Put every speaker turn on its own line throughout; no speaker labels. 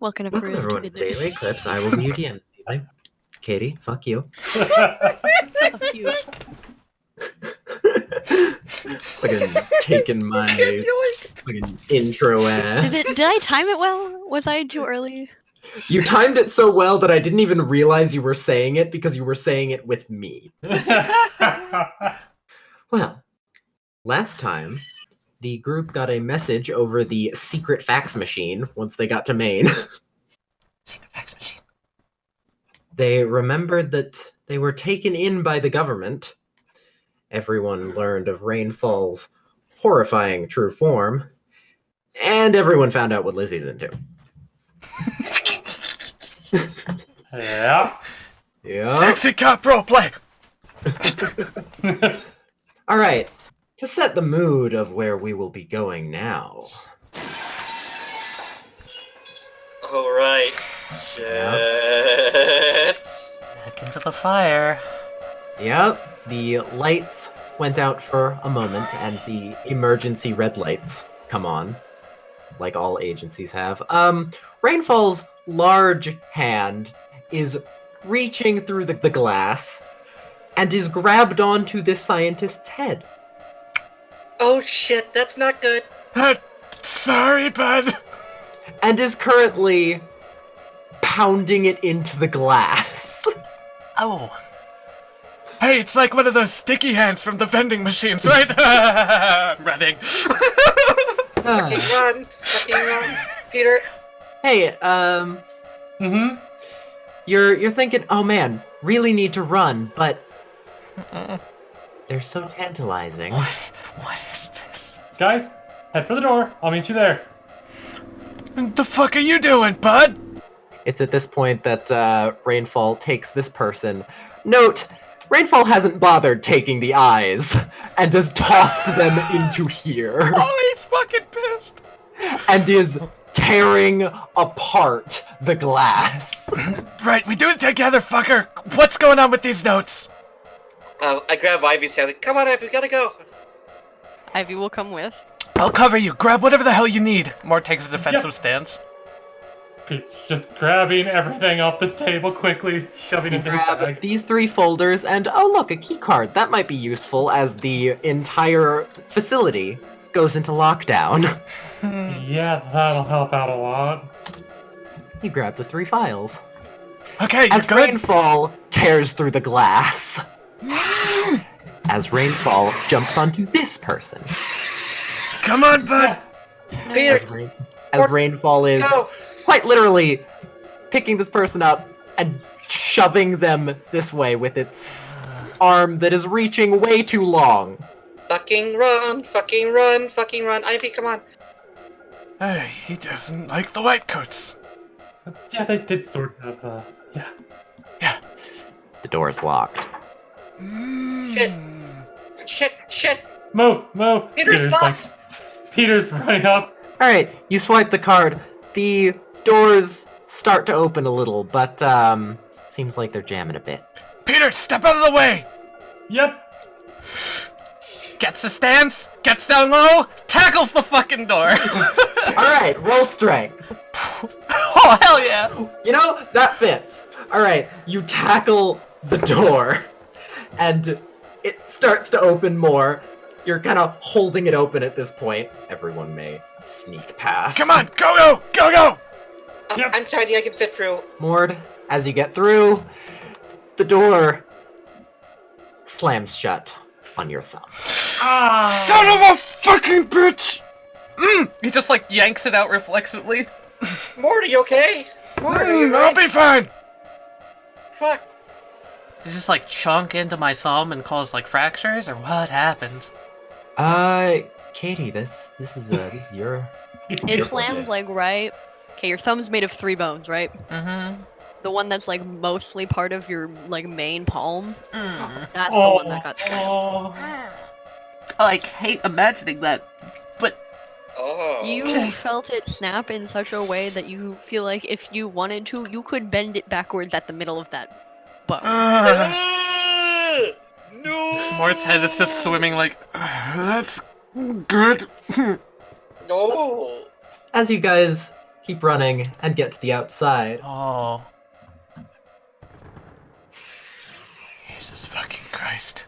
Welcome
everyone to Daily Eclipse. I will be your DM. Katie, fuck you.
Fuck you.
Fucking taking my fucking intro ass.
Did I time it well? Was I too early?
You timed it so well that I didn't even realize you were saying it because you were saying it with me. Well, last time, the group got a message over the secret fax machine once they got to Maine.
Secret fax machine.
They remembered that they were taken in by the government. Everyone learned of Rainfall's horrifying true form, and everyone found out what Lizzie's into.
Yeah.
Yeah.
Sexy cop roleplay!
Alright, to set the mood of where we will be going now.
Alright. Shit.
Back into the fire.
Yep, the lights went out for a moment, and the emergency red lights come on, like all agencies have. Rainfall's large hand is reaching through the glass and is grabbed onto this scientist's head.
Oh shit, that's not good.
Sorry, bud.
And is currently pounding it into the glass.
Oh. Hey, it's like one of those sticky hands from the vending machines, right? Running.
Fucking run. Fucking run. Peter.
Hey, You're thinking, oh man, really need to run, but they're so tantalizing.
What is this?
Guys, head for the door. I'll meet you there.
What the fuck are you doing, bud?
It's at this point that Rainfall takes this person. Note, Rainfall hasn't bothered taking the eyes and has tossed them into here.
Oh, he's fucking pissed.
And is tearing apart the glass.
Right, we do it together, fucker. What's going on with these notes?
I grab Ivy's hand. Come on, Ivy, we gotta go.
Ivy will come with.
I'll cover you. Grab whatever the hell you need. Mort takes a defensive stance.
Pete's just grabbing everything off this table quickly, shoving it into his
Grab
bag.
these 3 folders and, oh look, a key card. That might be useful as the entire facility goes into lockdown.
Yeah, that'll help out a lot.
You grab the 3 files.
Okay, you
As
good?
Rainfall tears through the glass. As Rainfall jumps onto this person.
Come on, bud.
Peter,
As Rainfall is
go.
quite literally picking this person up and shoving them this way with its arm that is reaching way too long.
Fucking run, fucking run, fucking run. Ivy, come on.
Hey, he doesn't like the white coats.
Yeah, they did sort of, yeah.
Yeah.
The door is locked.
Shit. Shit, shit.
Move.
Peter's locked.
Peter's running up.
Alright, you swipe the card. The doors start to open a little, but seems like they're jamming a bit.
Peter, step out of the way.
Yep.
Gets the stance, gets down low, tackles the fucking door.
Alright, roll strength.
Oh, hell yeah.
You know, that fits. Alright, you tackle the door, and it starts to open more. You're kind of holding it open at this point. Everyone may sneak past.
Come on, go!
Yep.
I'm tiny, I can fit through.
Mord, as you get through, the door slams shut on your thumb.
Son of a fucking bitch! He just like yanks it out reflexively.
Mort, are you okay? Mort, are you
I'll
right?
be fine.
Fuck.
Did it just like chunk into my thumb and cause like fractures, or what happened?
Katie, this is your.
It slams like right. Okay, your thumb's made of 3 bones, right?
Mm-hmm.
The one that's like mostly part of your like main palm. That's the
Oh,
one that got slammed.
I like hate imagining that, but
Oh.
You felt it snap in such a way that you feel like if you wanted to, you could bend it backwards at the middle of that bone.
No.
Mort's head is just swimming like, that's good.
No.
As you guys keep running and get to the outside.
Oh.
Jesus fucking Christ.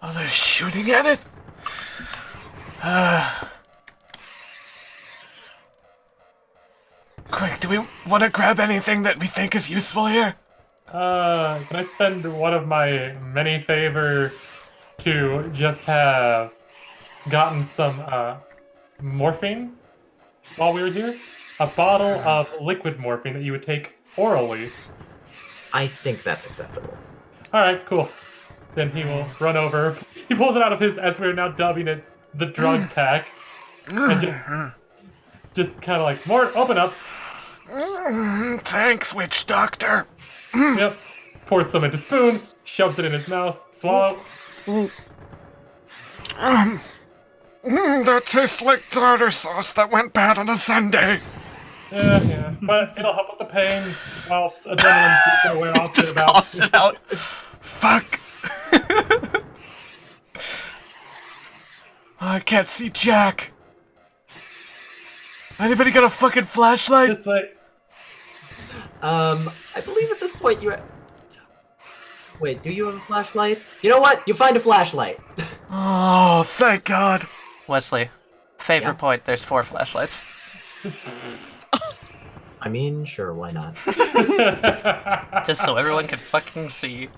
Oh, they're shooting at it? Quick, do we want to grab anything that we think is useful here?
Can I spend one of my many favor to just have gotten some morphine while we were here? A bottle of liquid morphine that you would take orally.
I think that's acceptable.
Alright, cool. Then he will run over. He pulls it out of his, as we're now dubbing it, the drug pack. And just kind of like, Mort, open up.
Thanks, witch doctor.
Yep. Pours some into spoon, shoves it in his mouth, swallow.
That tastes like tartar sauce that went bad on a Sunday.
Yeah. But it'll help with the pain while adrenaline's gonna wear off in
Just
about.
coughs it out.
Fuck. I can't see Jack. Anybody got a fucking flashlight?
This way.
I believe at this point you... Wait, do you have a flashlight? You know what? You find a flashlight.
Oh, thank God.
Wesley, favorite
Yeah?
point, there's 4 flashlights.
I mean, sure, why not?
Just so everyone can fucking see.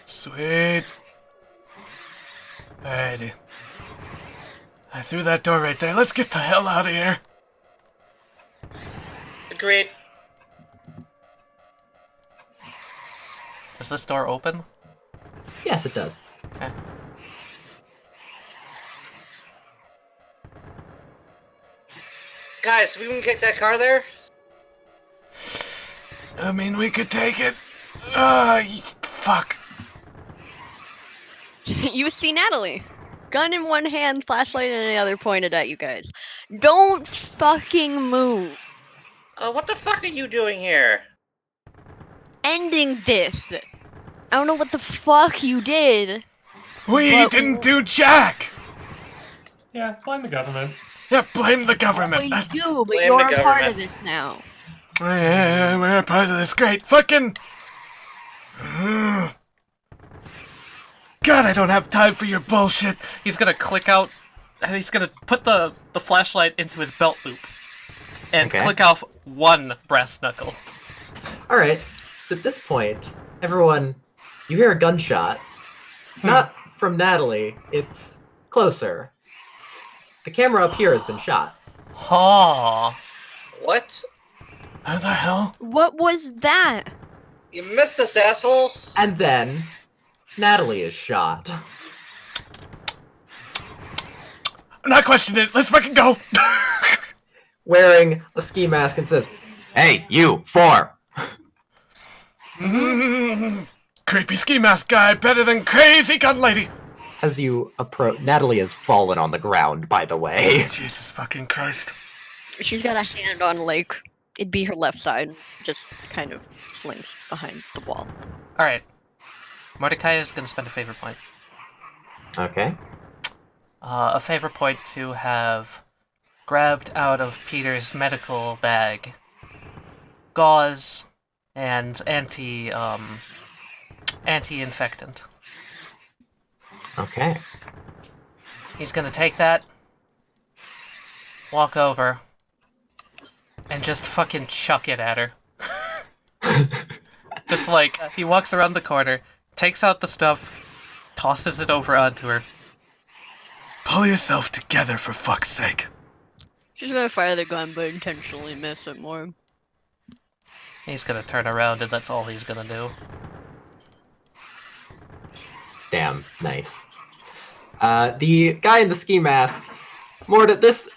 Sweet. Alrighty. I threw that door right there. Let's get the hell out of here.
Agreed.
Does this door open?
Yes, it does.
Okay.
Guys, we can get that car there?
I mean, we could take it. Fuck.
You see Natalie. Gun in one hand, flashlight in the other pointed at you guys. Don't fucking move.
What the fuck are you doing here?
Ending this. I don't know what the fuck you did.
We
But-
didn't do Jack.
Yeah, blame the government.
Yeah, blame the
Well,
government.
you do, but
Blame
you're
the
a part
government.
of this now.
Yeah, we're a part of this. Great. Fucking. God, I don't have time for your bullshit.
He's gonna click out, he's gonna put the flashlight into his belt loop. And
Okay.
click off one brass knuckle.
Alright, so at this point, everyone, you hear a gunshot. Not from Natalie, it's closer. The camera up here has been shot.
Ha!
What?
How the hell?
What was that?
You missed us, asshole!
And then, Natalie is shot.
I'm not questioning it. Let's fucking go.
Wearing a ski mask and says, "Hey, you, 4!
Creepy ski mask guy, better than crazy gun lady.
As you approach, Natalie has fallen on the ground, by the way.
Jesus fucking Christ.
She's got a hand on, like, it'd be her left side. Just kind of slinks behind the wall.
Alright. Mordecai is gonna spend a favor point.
Okay.
A favor point to have grabbed out of Peter's medical bag gauze and anti-infectant.
Okay.
He's gonna take that, walk over, and just fucking chuck it at her. Just like, he walks around the corner, takes out the stuff, tosses it over onto her.
Pull yourself together, for fuck's sake.
She's gonna fire the gun, but intentionally miss it more.
He's gonna turn around and that's all he's gonna do.
Damn, nice. The guy in the ski mask, Mort, at this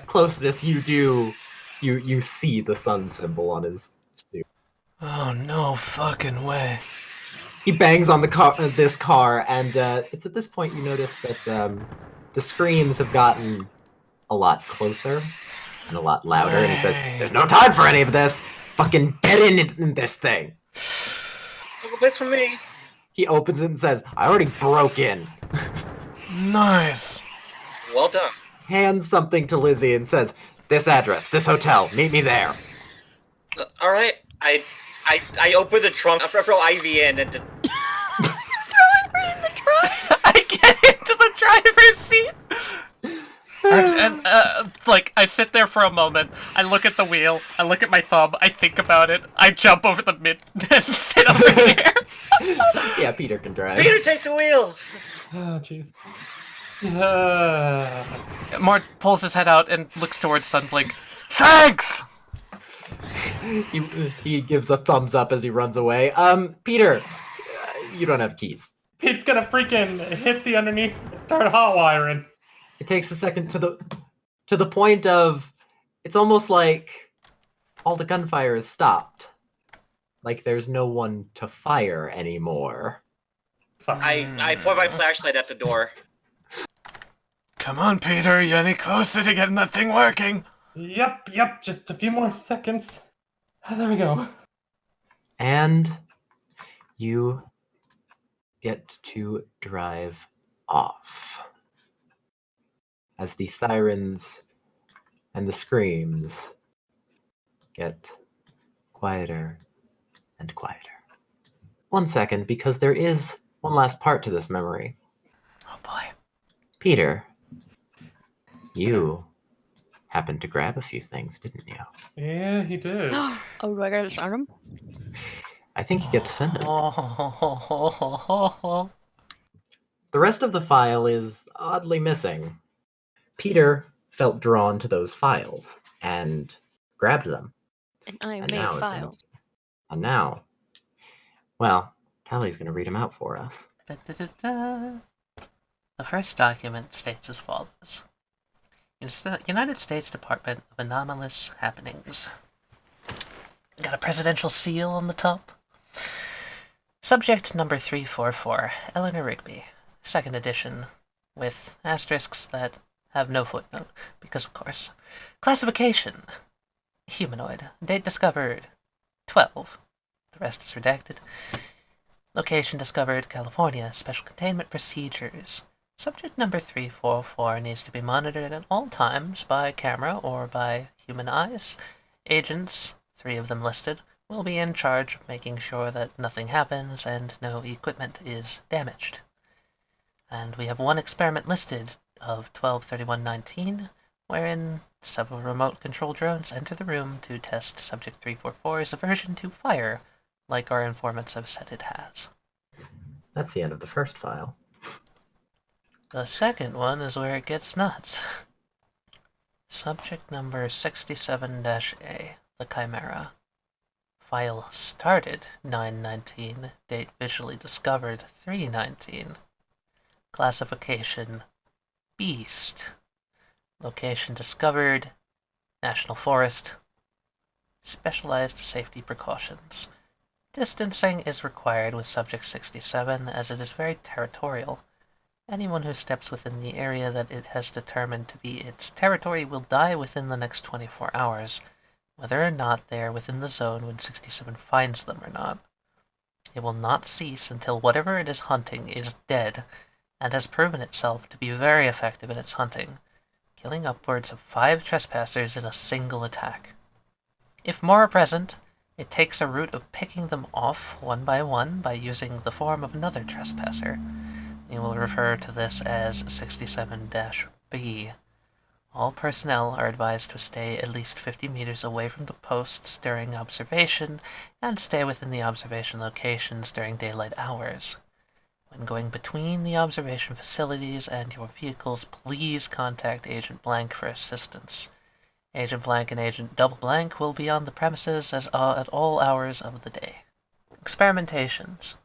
closeness, you see the sun symbol on his suit.
Oh, no fucking way.
He bangs on this car, and it's at this point you notice that the screams have gotten a lot closer and a lot louder, and he says, "There's no time for any of this. Fucking get in this thing."
Couple bits from me.
He opens it and says, "I already broke in."
Nice.
Well done.
Hands something to Lizzie and says, This address, this hotel. Meet me there.
All right. I open the trunk. I throw Ivy in and.
Throwing her in the trunk.
I get into the driver's seat. And like, I sit there for a moment, I look at the wheel, I look at my thumb, I think about it, I jump over the mid and sit over here.
Yeah, Peter can drive.
Peter, take the wheel.
Oh, jeez.
Mort pulls his head out and looks towards Sunblink. Thanks!
He gives a thumbs up as he runs away. Peter, you don't have keys.
Pete's gonna freaking hit the underneath and start hot wiring.
It takes a second to the point of it's almost like all the gunfire is stopped. Like there's no one to fire anymore.
I point my flashlight at the door.
Come on, Peter, you any closer to getting that thing working?
Yep, just a few more seconds. There we go.
And you get to drive off. As the sirens and the screams get quieter and quieter. 1 second, because there is one last part to this memory.
Oh boy.
Peter, you happened to grab a few things, didn't you?
Yeah, he did.
Oh, do I gotta send him?
I think you get to send them.
Oh.
The rest of the file is oddly missing. Peter felt drawn to those files and grabbed them.
And I
And
made
now,
files.
And now, well, Tally's going to read them out for us.
The first document states as follows. United States Department of Anomalous Happenings. Got a presidential seal on the top. Subject number 344, Eleanor Rigby. Second edition, with asterisks that have no footnote, because of course. Classification. Humanoid. Date discovered. 12. The rest is redacted. Location discovered, California. Special containment procedures. Subject number 344 needs to be monitored at all times by camera or by human eyes. Agents, 3 of them listed, will be in charge of making sure that nothing happens and no equipment is damaged. And we have 1 experiment listed of 12/31/19, wherein several remote control drones enter the room to test Subject 344's aversion to fire, like our informants have said it has.
That's the end of the first file.
The second one is where it gets nuts. Subject number 67-A, the Chimera. File started 9/19, date visually discovered 3/19. Classification Beast. Location discovered National Forest. Specialized safety precautions. Distancing is required with Subject 67 as it is very territorial. Anyone who steps within the area that it has determined to be its territory will die within the next 24 hours, whether or not they are within the zone when 67 finds them or not. It will not cease until whatever it is hunting is dead, and has proven itself to be very effective in its hunting, killing upwards of 5 trespassers in a single attack. If more are present, it takes a route of picking them off one by using the form of another trespasser. We will refer to this as 67-B. All personnel are advised to stay at least 50 meters away from the posts during observation and stay within the observation locations during daylight hours. When going between the observation facilities and your vehicles, please contact Agent Blank for assistance. Agent Blank and Agent Double Blank will be on the premises at all hours of the day. Experimentations.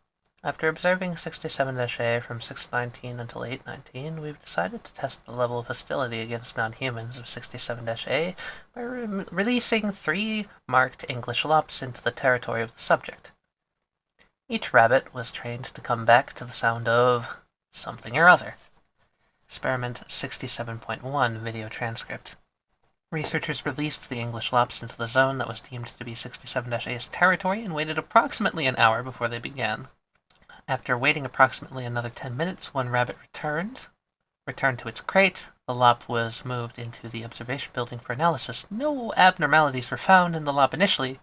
After observing 67-A from 6/19 until 8/19, we've decided to test the level of hostility against non-humans of 67-A by releasing 3 marked English lops into the territory of the subject. Each rabbit was trained to come back to the sound of something or other. Experiment 67.1 video transcript. Researchers released the English lops into the zone that was deemed to be 67-A's territory and waited approximately an hour before they began. After waiting approximately another 10 minutes, one rabbit returned to its crate, The LOP was moved into the observation building for analysis. No abnormalities were found in the LOP initially,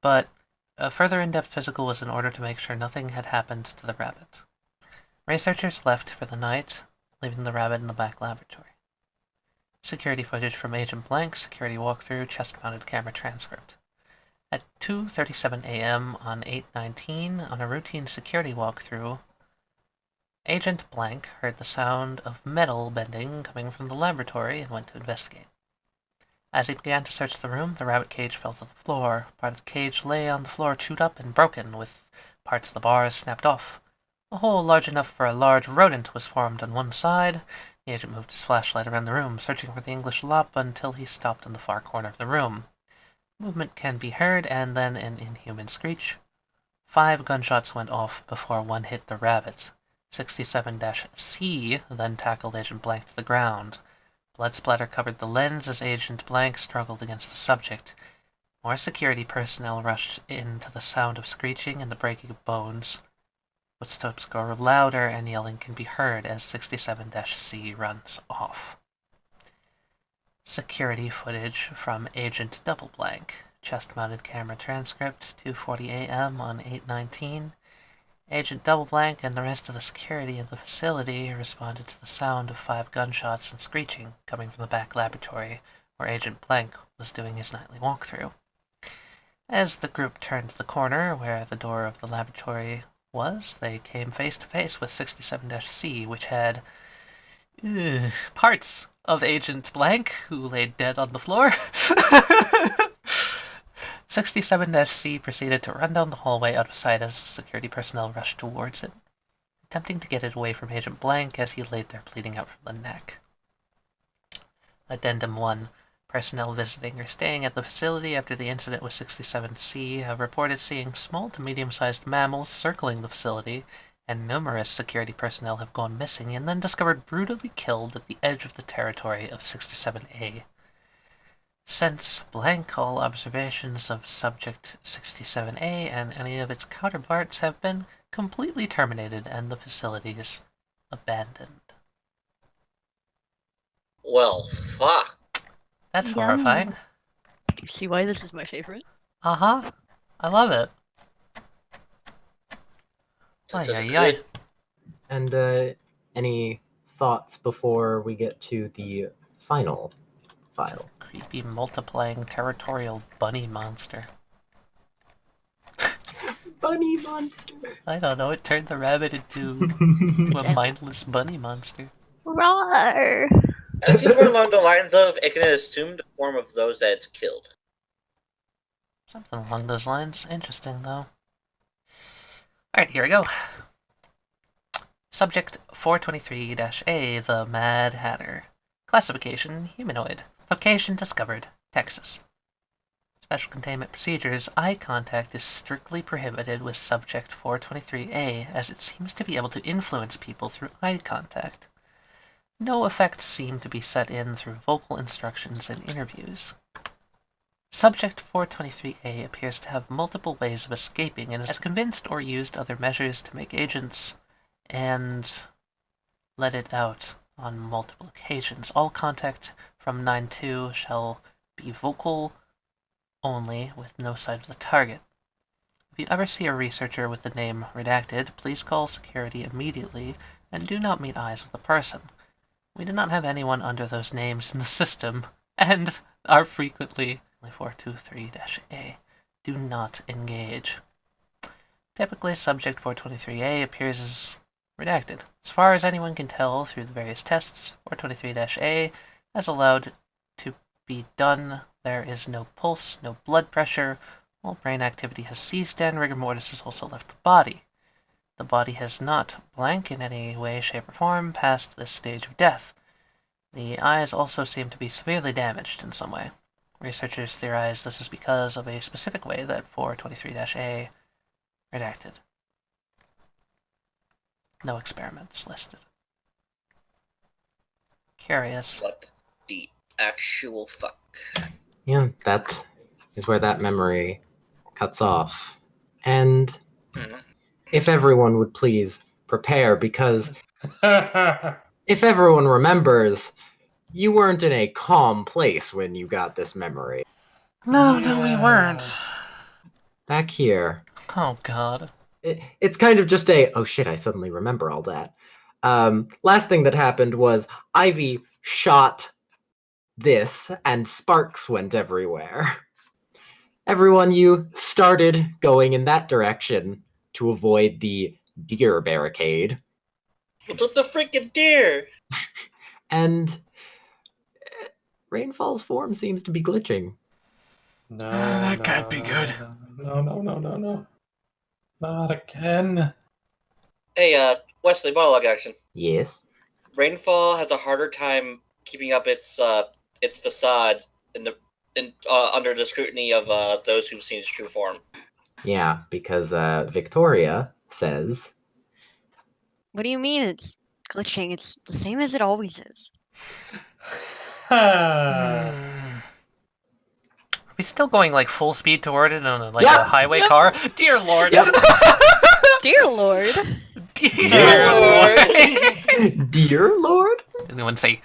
but a further in-depth physical was in order to make sure nothing had happened to the rabbit. Researchers left for the night, leaving the rabbit in the back laboratory. Security footage from Agent Blank, security walkthrough, chest-mounted camera transcript. At 2:37 a.m. on 8/19, on a routine security walkthrough, Agent Blank heard the sound of metal bending coming from the laboratory and went to investigate. As he began to search the room, the rabbit cage fell to the floor. Part of the cage lay on the floor chewed up and broken, with parts of the bars snapped off. A hole large enough for a large rodent was formed on one side. The agent moved his flashlight around the room, searching for the English lop until he stopped in the far corner of the room. Movement can be heard, and then an inhuman screech. 5 gunshots went off before one hit the rabbit. 67-C then tackled Agent Blank to the ground. Blood splatter covered the lens as Agent Blank struggled against the subject. More security personnel rushed in to the sound of screeching and the breaking of bones. Footsteps grow louder and yelling can be heard as 67-C runs off. Security footage from Agent Double Blank. Chest-mounted camera transcript, 2:40 a.m. on 8/19. Agent Double Blank and the rest of the security in the facility responded to the sound of 5 gunshots and screeching coming from the back laboratory, where Agent Blank was doing his nightly walkthrough. As the group turned the corner where the door of the laboratory was, they came face to face with 67-C, which had parts of Agent Blank, who lay dead on the floor. 67-C proceeded to run down the hallway out of sight as security personnel rushed towards it, attempting to get it away from Agent Blank as he laid there bleeding out from the neck. Addendum 1. Personnel visiting or staying at the facility after the incident with 67-C have reported seeing small to medium-sized mammals circling the facility, and numerous security personnel have gone missing and then discovered brutally killed at the edge of the territory of 67A. Since Blank, all observations of Subject 67A and any of its counterparts have been completely terminated and the facilities abandoned.
Well, fuck.
That's
Yeah.
horrifying.
You see why this is my favorite?
Uh-huh. I love it.
That's a
Ay, ay, ay.
good-
And any thoughts before we get to the final file?
Creepy multiplying territorial bunny monster.
Bunny monster.
I don't know, it turned the rabbit into a mindless bunny monster.
Roar!
I think more along the lines of it can assume the form of those that it's killed.
Something along those lines. Interesting, though. Alright, here we go. Subject 423-A, the Mad Hatter. Classification, humanoid. Location discovered, Texas. Special containment procedures. Eye contact is strictly prohibited with Subject 423-A, as it seems to be able to influence people through eye contact. No effects seem to be set in through vocal instructions and interviews. Subject 423A appears to have multiple ways of escaping and has convinced or used other measures to make agents and let it out on multiple occasions. All contact from 9-2 shall be vocal only with no sight of the target. If you ever see a researcher with the name redacted, please call security immediately and do not meet eyes with the person. We do not have anyone under those names in the system and are frequently 423-A. Do not engage. Typically, Subject 423A appears as redacted. As far as anyone can tell through the various tests, 423-A has allowed to be done. There is no pulse, no blood pressure, all brain activity has ceased, and rigor mortis has also left the body. The body has not blank in any way, shape, or form past this stage of death. The eyes also seem to be severely damaged in some way. Researchers theorize this is because of a specific way that 423-A redacted. No experiments listed. Curious.
What the actual fuck?
Yeah, that is where that memory cuts off. And if everyone would please prepare, because if everyone remembers, You weren't in a calm place when you got this memory.
No, we weren't.
Back here.
Oh, God.
It's kind of just oh shit, I suddenly remember all that. Last thing that happened was Ivy shot this and sparks went everywhere. Everyone, you started going in that direction to avoid the deer barricade.
What's with the freaking deer?
And Rainfall's form seems to be glitching.
No,
That
no,
can't be
no,
good.
No. Not again.
Hey, Wesley, monologue action.
Yes.
Rainfall has a harder time keeping up its facade under the scrutiny of those who've seen its true form.
Yeah, because Victoria says,
What do you mean it's glitching? It's the same as it always is.
Are we still going like full speed toward it on a
Yep.
highway car? Dear Lord.
Yep.
Dear Lord.
Dear
Lord.
Dear Lord?
Anyone say,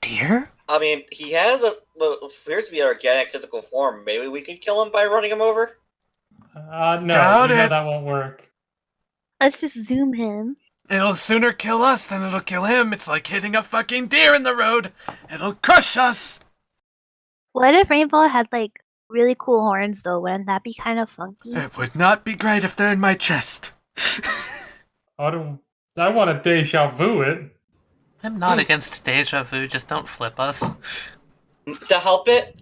dear?
I mean, he has appears to be an organic physical form. Maybe we could kill him by running him over?
No,
Doubt
you know
it.
that won't work.
Let's just zoom him.
It'll sooner kill us than it'll kill him. It's like hitting a fucking deer in the road. It'll crush us.
What if Rainbow had like really cool horns though? Wouldn't that be kind of funky?
It would not be great if they're in my chest.
I want to deja vu it.
I'm not against deja vu, just don't flip us.
To help it,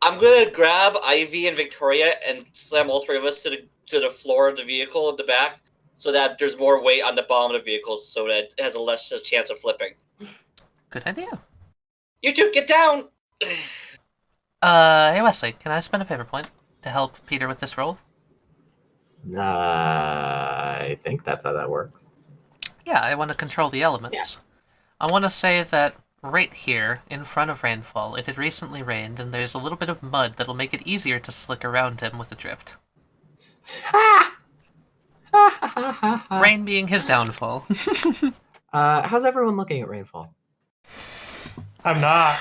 I'm gonna grab Ivy and Victoria and slam all three of us to the floor of the vehicle in the back, so that there's more weight on the bottom of the vehicle, so that it has a less chance of flipping.
Good idea.
You two, get down!
Hey Wesley, can I spend a favor point to help Peter with this role?
I think that's how that works.
Yeah, I want to control the elements.
Yeah.
I want to say that right here, in front of Rainfall, it had recently rained, and there's a little bit of mud that'll make it easier to slick around him with a drift.
Ha! Ha ha ha ha ha.
Rain being his downfall.
How's everyone looking at Rainfall?
I'm not.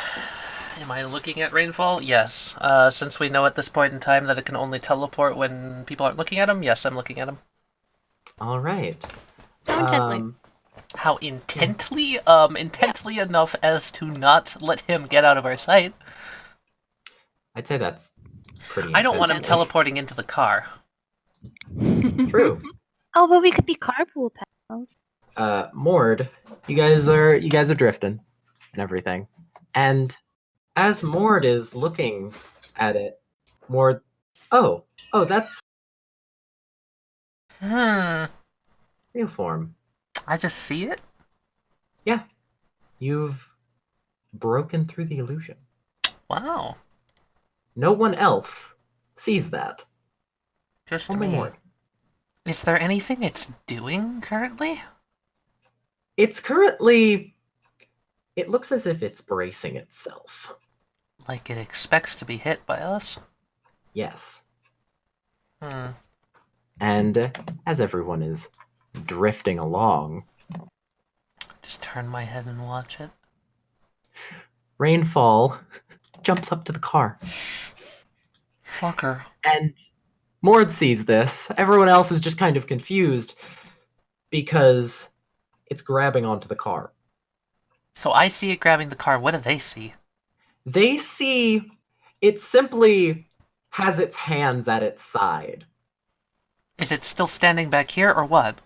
Am I looking at Rainfall? Yes. Since we know at this point in time that it can only teleport when people aren't looking at him, yes, I'm looking at him.
All right.
How intently?
How intently? Intently enough as to not let him get out of our sight.
I'd say that's pretty
I don't want him
intense.
teleporting into the car.
True.
Oh, but we could be carpool pals.
Mord, you guys are drifting and everything. And as Mord is looking at it, Mord, oh, that's real form.
I just see it?
Yeah. You've broken through the illusion.
Wow.
No one else sees that.
Just
Only
me.
Mord.
Is there anything it's doing currently?
It's currently... It looks as if it's bracing itself.
Like it expects to be hit by us?
Yes.
Hmm.
And as everyone is drifting along,
Just turn my head and watch it.
Rainfall jumps up to the car.
Fucker.
And Mord sees this. Everyone else is just kind of confused because it's grabbing onto the car.
So I see it grabbing the car. What do they see?
They see it simply has its hands at its side.
Is it still standing back here or what?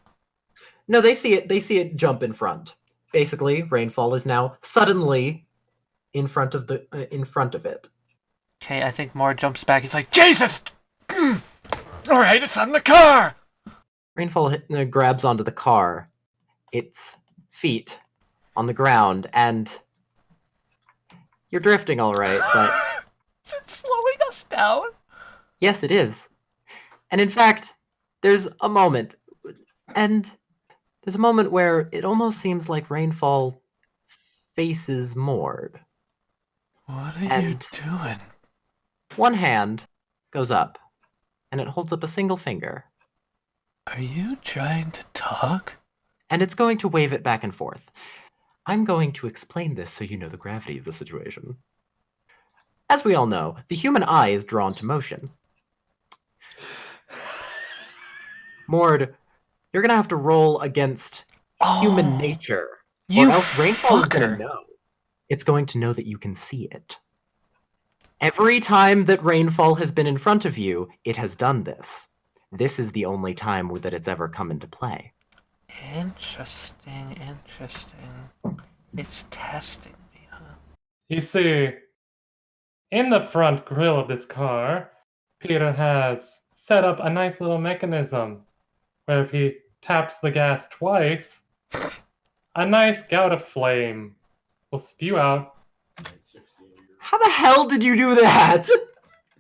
No, they see it jump in front. Basically, Rainfall is now suddenly in front of it.
Okay, I think Mord jumps back. He's like,
Jesus! Alright, it's on the car!
Rainfall grabs onto the car, its feet on the ground, and you're drifting all right, but
is it slowing us down?
yes, it is. And in fact, there's a moment where it almost seems like Rainfall faces Mord.
What are you
And
doing?
one hand goes up, and it holds up a single finger,
Are you trying to talk?
and it's going to wave it back and forth. I'm going to explain this so you know the gravity of the situation. As we all know, the human eye is drawn to motion. Mord, you're gonna have to roll against human nature,
You
or else Rainfall is gonna
fucker.
know. It's going to know that you can see it. Every time that Rainfall has been in front of you, it has done this. This is the only time that it's ever come into play.
Interesting. It's testing me, huh?
You see, in the front grille of this car, Peter has set up a nice little mechanism where if he taps the gas twice, a nice gout of flame will spew out.
How the hell did you do that?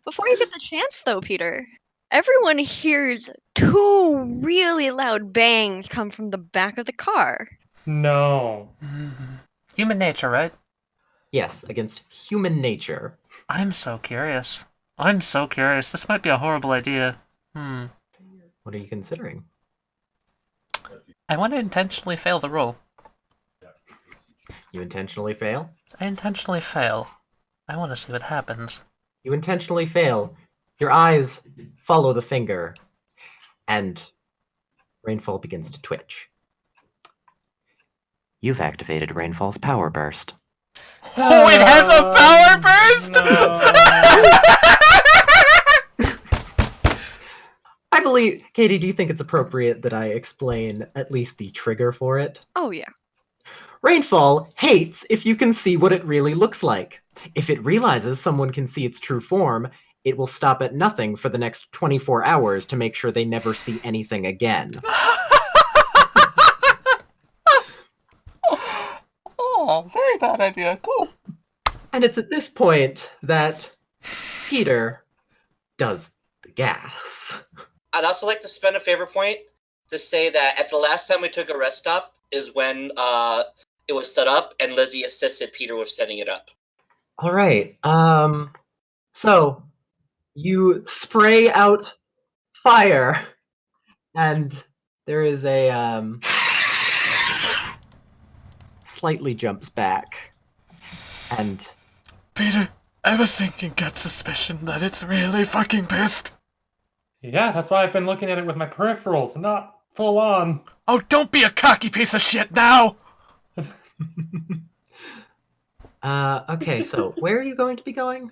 Before you get the chance, though, Peter, everyone hears 2 really loud bangs come from the back of the car.
No.
Human nature, right?
Yes, against human nature.
I'm so curious. This might be a horrible idea.
What are you considering?
I want to intentionally fail the roll.
You intentionally fail?
I intentionally fail. I want to see what happens.
You intentionally fail. Your eyes follow the finger, and Rainfall begins to twitch. You've activated Rainfall's power burst.
Oh, it has a power burst!
I believe, Katie, do you think it's appropriate that I explain at least the trigger for it?
Oh, yeah.
Rainfall hates if you can see what it really looks like. If it realizes someone can see its true form, it will stop at nothing for the next 24 hours to make sure they never see anything again.
Oh, very bad idea. Cool.
And it's at this point that Peter does the gas.
I'd also like to spend a favor point to say that at the last time we took a rest stop is when it was set up and Lizzie assisted Peter with setting it up.
All right. So you spray out fire, and there is a slightly jumps back, and
Peter, I have a sinking gut suspicion that it's really fucking pissed.
Yeah, that's why I've been looking at it with my peripherals, not full on.
Oh, don't be a cocky piece of shit now!
okay, so where are you going to be going?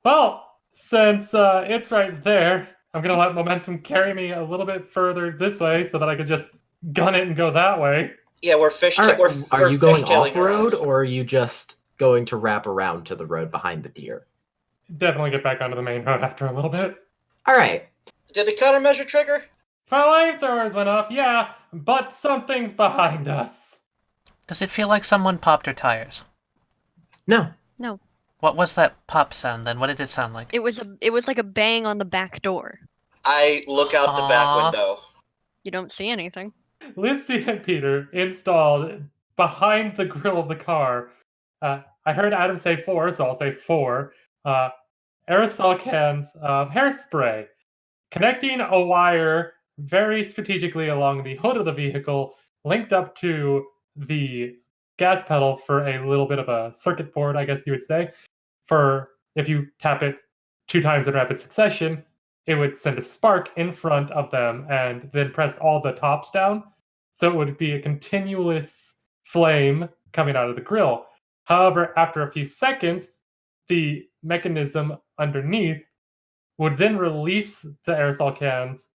Well, since it's right there, I'm gonna let momentum carry me a little bit further this way so that I could just gun it and go that way.
Yeah, we're fish.
All right, are you going
fishtailing
off-road,
around.
or are you just going to wrap around to the road behind the deer?
Definitely get back onto the main road after a little bit.
All right.
Did the countermeasure trigger?
Flamethrowers went off, yeah, but something's behind us.
Does it feel like someone popped her tires?
No.
No.
What was that pop sound then? What did it sound like?
It was like a bang on the back door.
I look out the back
Aw.
window.
You don't see anything.
Lizzie and Peter installed behind the grill of the car. I heard Adam say 4, so I'll say 4. Aerosol cans of hairspray, connecting a wire very strategically along the hood of the vehicle, linked up to the gas pedal for a little bit of a circuit board, I guess you would say. For if you tap it 2 times in rapid succession, it would send a spark in front of them and then press all the tops down. So it would be a continuous flame coming out of the grill. However, after a few seconds, the mechanism underneath would then release the aerosol cans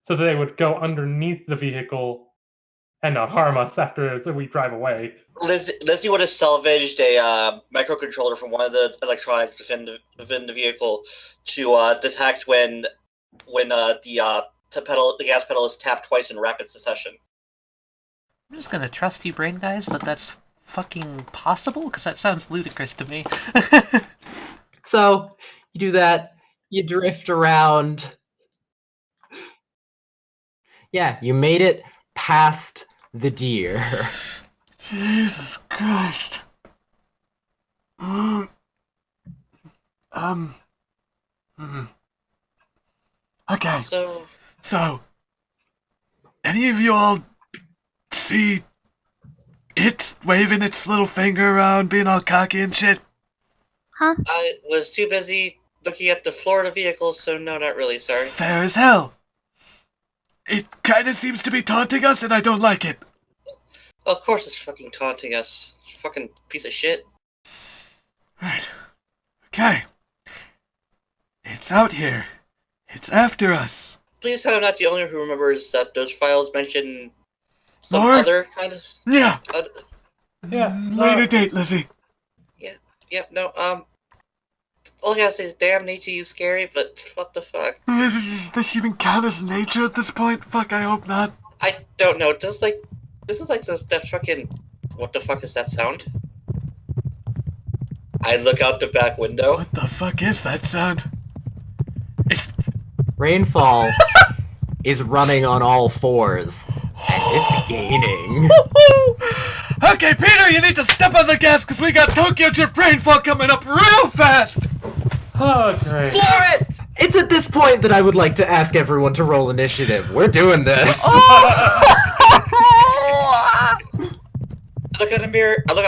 so that they would go underneath the vehicle and not harm us after we drive away.
Lizzie would have salvaged a microcontroller from one of the electronics within the vehicle to detect when the gas pedal is tapped twice in rapid succession.
I'm just gonna trust you, brain guys, that that's fucking possible, because that sounds ludicrous to me.
So you do that. You drift around. Yeah, you made it past the deer.
Jesus Christ. Okay,
So
any of you all see It's waving its little finger around, being all cocky and shit.
Huh?
I was too busy looking at the floor of the vehicle, so no, not really, sorry.
Fair as hell. It kinda seems to be taunting us, and I don't like it.
Of course it's fucking taunting us. Fucking piece of shit.
Right. Okay. It's out here. It's after us.
Please tell I'm not the only one who remembers that those files mention some
More?
other kind of...
Yeah.
Yeah.
Later date, Lizzie.
Yeah, no, all I gotta say is damn nature you scary, but what the fuck?
Does this even count as nature at this point? Fuck, I hope not.
I don't know, this is like that fucking... What the fuck is that sound? I look out the back window.
What the fuck is that sound? It's...
Rainfall is running on all fours, and it's gaining.
Okay, Peter, you need to step on the gas because we got Tokyo Drift Rainfall coming up real fast!
Oh, great.
Floor it!
It's at this point that I would like to ask everyone to roll initiative. We're doing this.
I look at the mirror, I look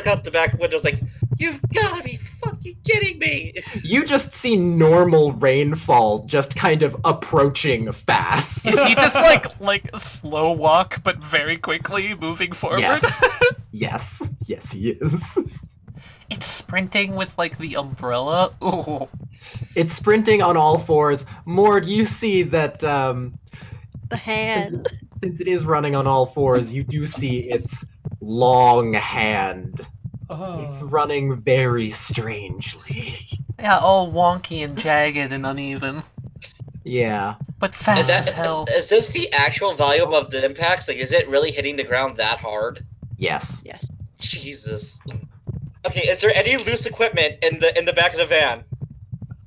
out the back window, like, you've gotta be fucking kidding me!
You just see normal rainfall just kind of approaching fast.
Is he just like slow walk, but very quickly moving forward?
Yes. Yes, he is.
It's sprinting with like the umbrella. Ooh.
It's sprinting on all fours. Mord, you see that
The hand.
since it is running on all fours, you do see its long hand. It's running very strangely.
Yeah, all wonky and jagged and uneven,
Yeah.
but fast as hell.
Is this the actual volume of the impacts? Like, is it really hitting the ground that hard?
Yes.
Jesus. Okay, is there any loose equipment in the back of the van?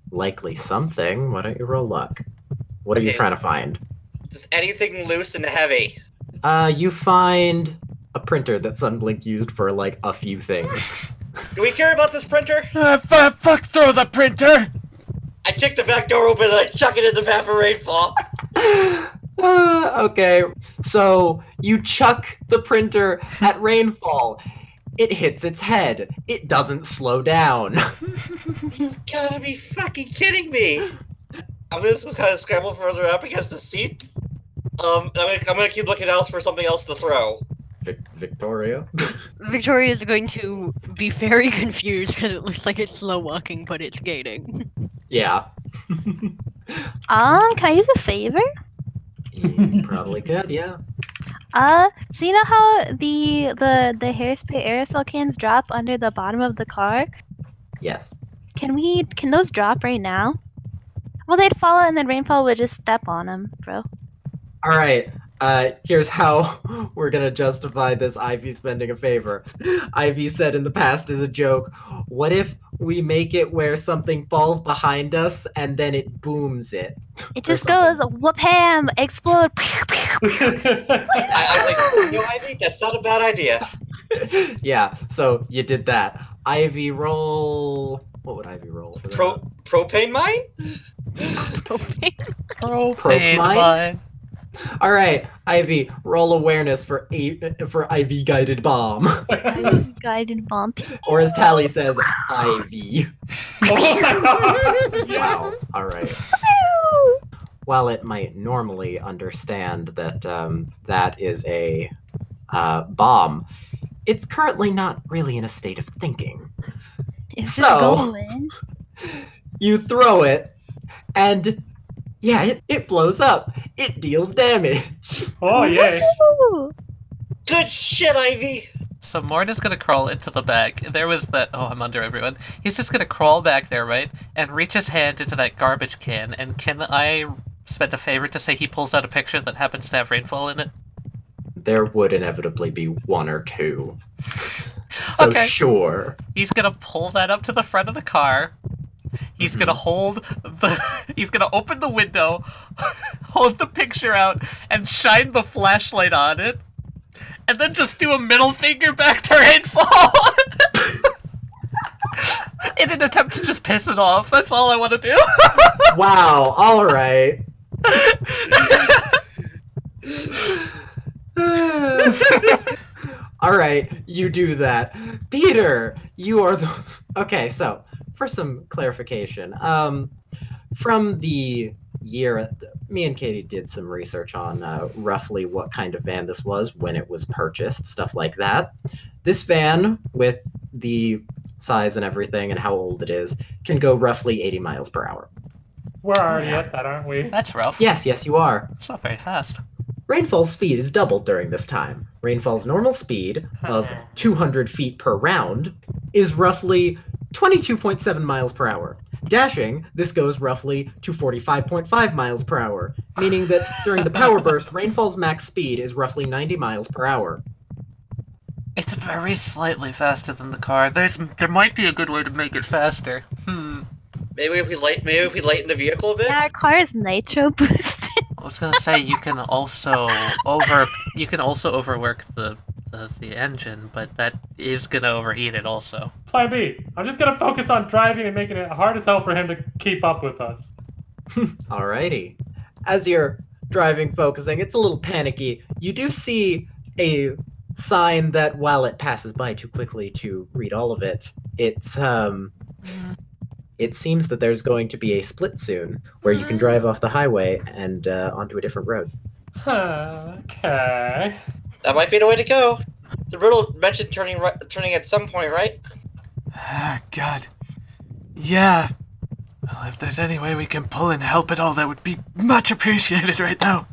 Likely something. Why don't you roll luck? What are you
Okay.
trying to find?
Is anything loose and heavy?
You find a printer that Sunblink used for, like, a few things.
Do we care about this printer?
Fuck throw the printer!
I kick the back door open and I chuck it in the van for rainfall.
Okay. So, you chuck the printer at rainfall. It hits its head. It doesn't slow down.
You gotta be fucking kidding me! I'm gonna just kind of scramble further up against the seat. I'm gonna keep looking else for something else to throw.
Victoria?
Victoria is going to be very confused because it looks like it's slow walking, but it's gaining.
Yeah.
Can I use a favor?
You probably could, yeah.
So you know how the hairspray aerosol cans drop under the bottom of the car?
Yes.
Can those drop right now? Well, they'd fall and then rainfall would just step on them, bro.
Alright, here's how we're gonna justify this Ivy spending a favor. Ivy said in the past as a joke, what if we make it where something falls behind us and then it booms it?
It just goes whoop-ham, explode.
I was like, yo, Ivy, that's not a bad idea.
Yeah, so you did that. Ivy roll... What would Ivy roll for that?
Propane mine?
Propane mine.
Alright, Ivy, roll awareness for Ivy guided bomb.
Guided bomb.
Or as Tally says, Ivy.
Yeah.
Wow. Alright. While it might normally understand that that is a bomb, it's currently not really in a state of thinking.
It's
So-
just going.
You throw it, and yeah, it blows up. It deals damage.
Oh, yay.
Woo!
Good shit, Ivy!
So Mord is gonna crawl into the back. There was that. Oh, I'm under everyone. He's just gonna crawl back there, right, and reach his hand into that garbage can. And can I spend a favor to say he pulls out a picture that happens to have rainfall in it?
There would inevitably be one or two. So
Okay.
sure.
He's gonna pull that up to the front of the car. He's gonna hold the. He's gonna open the window, hold the picture out, and shine the flashlight on it, and then just do a middle finger back to rainfall. In an attempt to just piss it off. That's all I want to do.
Wow, alright. All right, you do that. Peter, you are the... Okay, so, for some clarification, from the year... Me and Katie did some research on roughly what kind of van this was, when it was purchased, stuff like that. This van, with the size and everything and how old it is, can go roughly 80 miles per hour.
We're already at that, aren't we?
That's rough.
Yes, you are.
It's not very fast.
Rainfall's speed is doubled during this time. Rainfall's normal speed of 200 feet per round is roughly 22.7 miles per hour. Dashing, this goes roughly to 45.5 miles per hour, meaning that during the power burst, Rainfall's max speed is roughly 90 miles per hour.
It's very slightly faster than the car. There might be a good way to make it faster.
Maybe if we lighten the vehicle a bit.
Yeah, our car is nitro boosted.
I was gonna say you can also overwork the engine, but that is gonna overheat it also.
Plan B. I'm just gonna focus on driving and making it hard as hell for him to keep up with us.
Alrighty. As you're driving, focusing, it's a little panicky. You do see a sign that, while it passes by too quickly to read all of it, it seems that there's going to be a split soon where you can drive off the highway and onto a different road.
Okay.
That might be the way to go. The riddle mentioned turning at some point, right?
Ah, God. Yeah. Well, if there's any way we can pull and help at all, that would be much appreciated right now.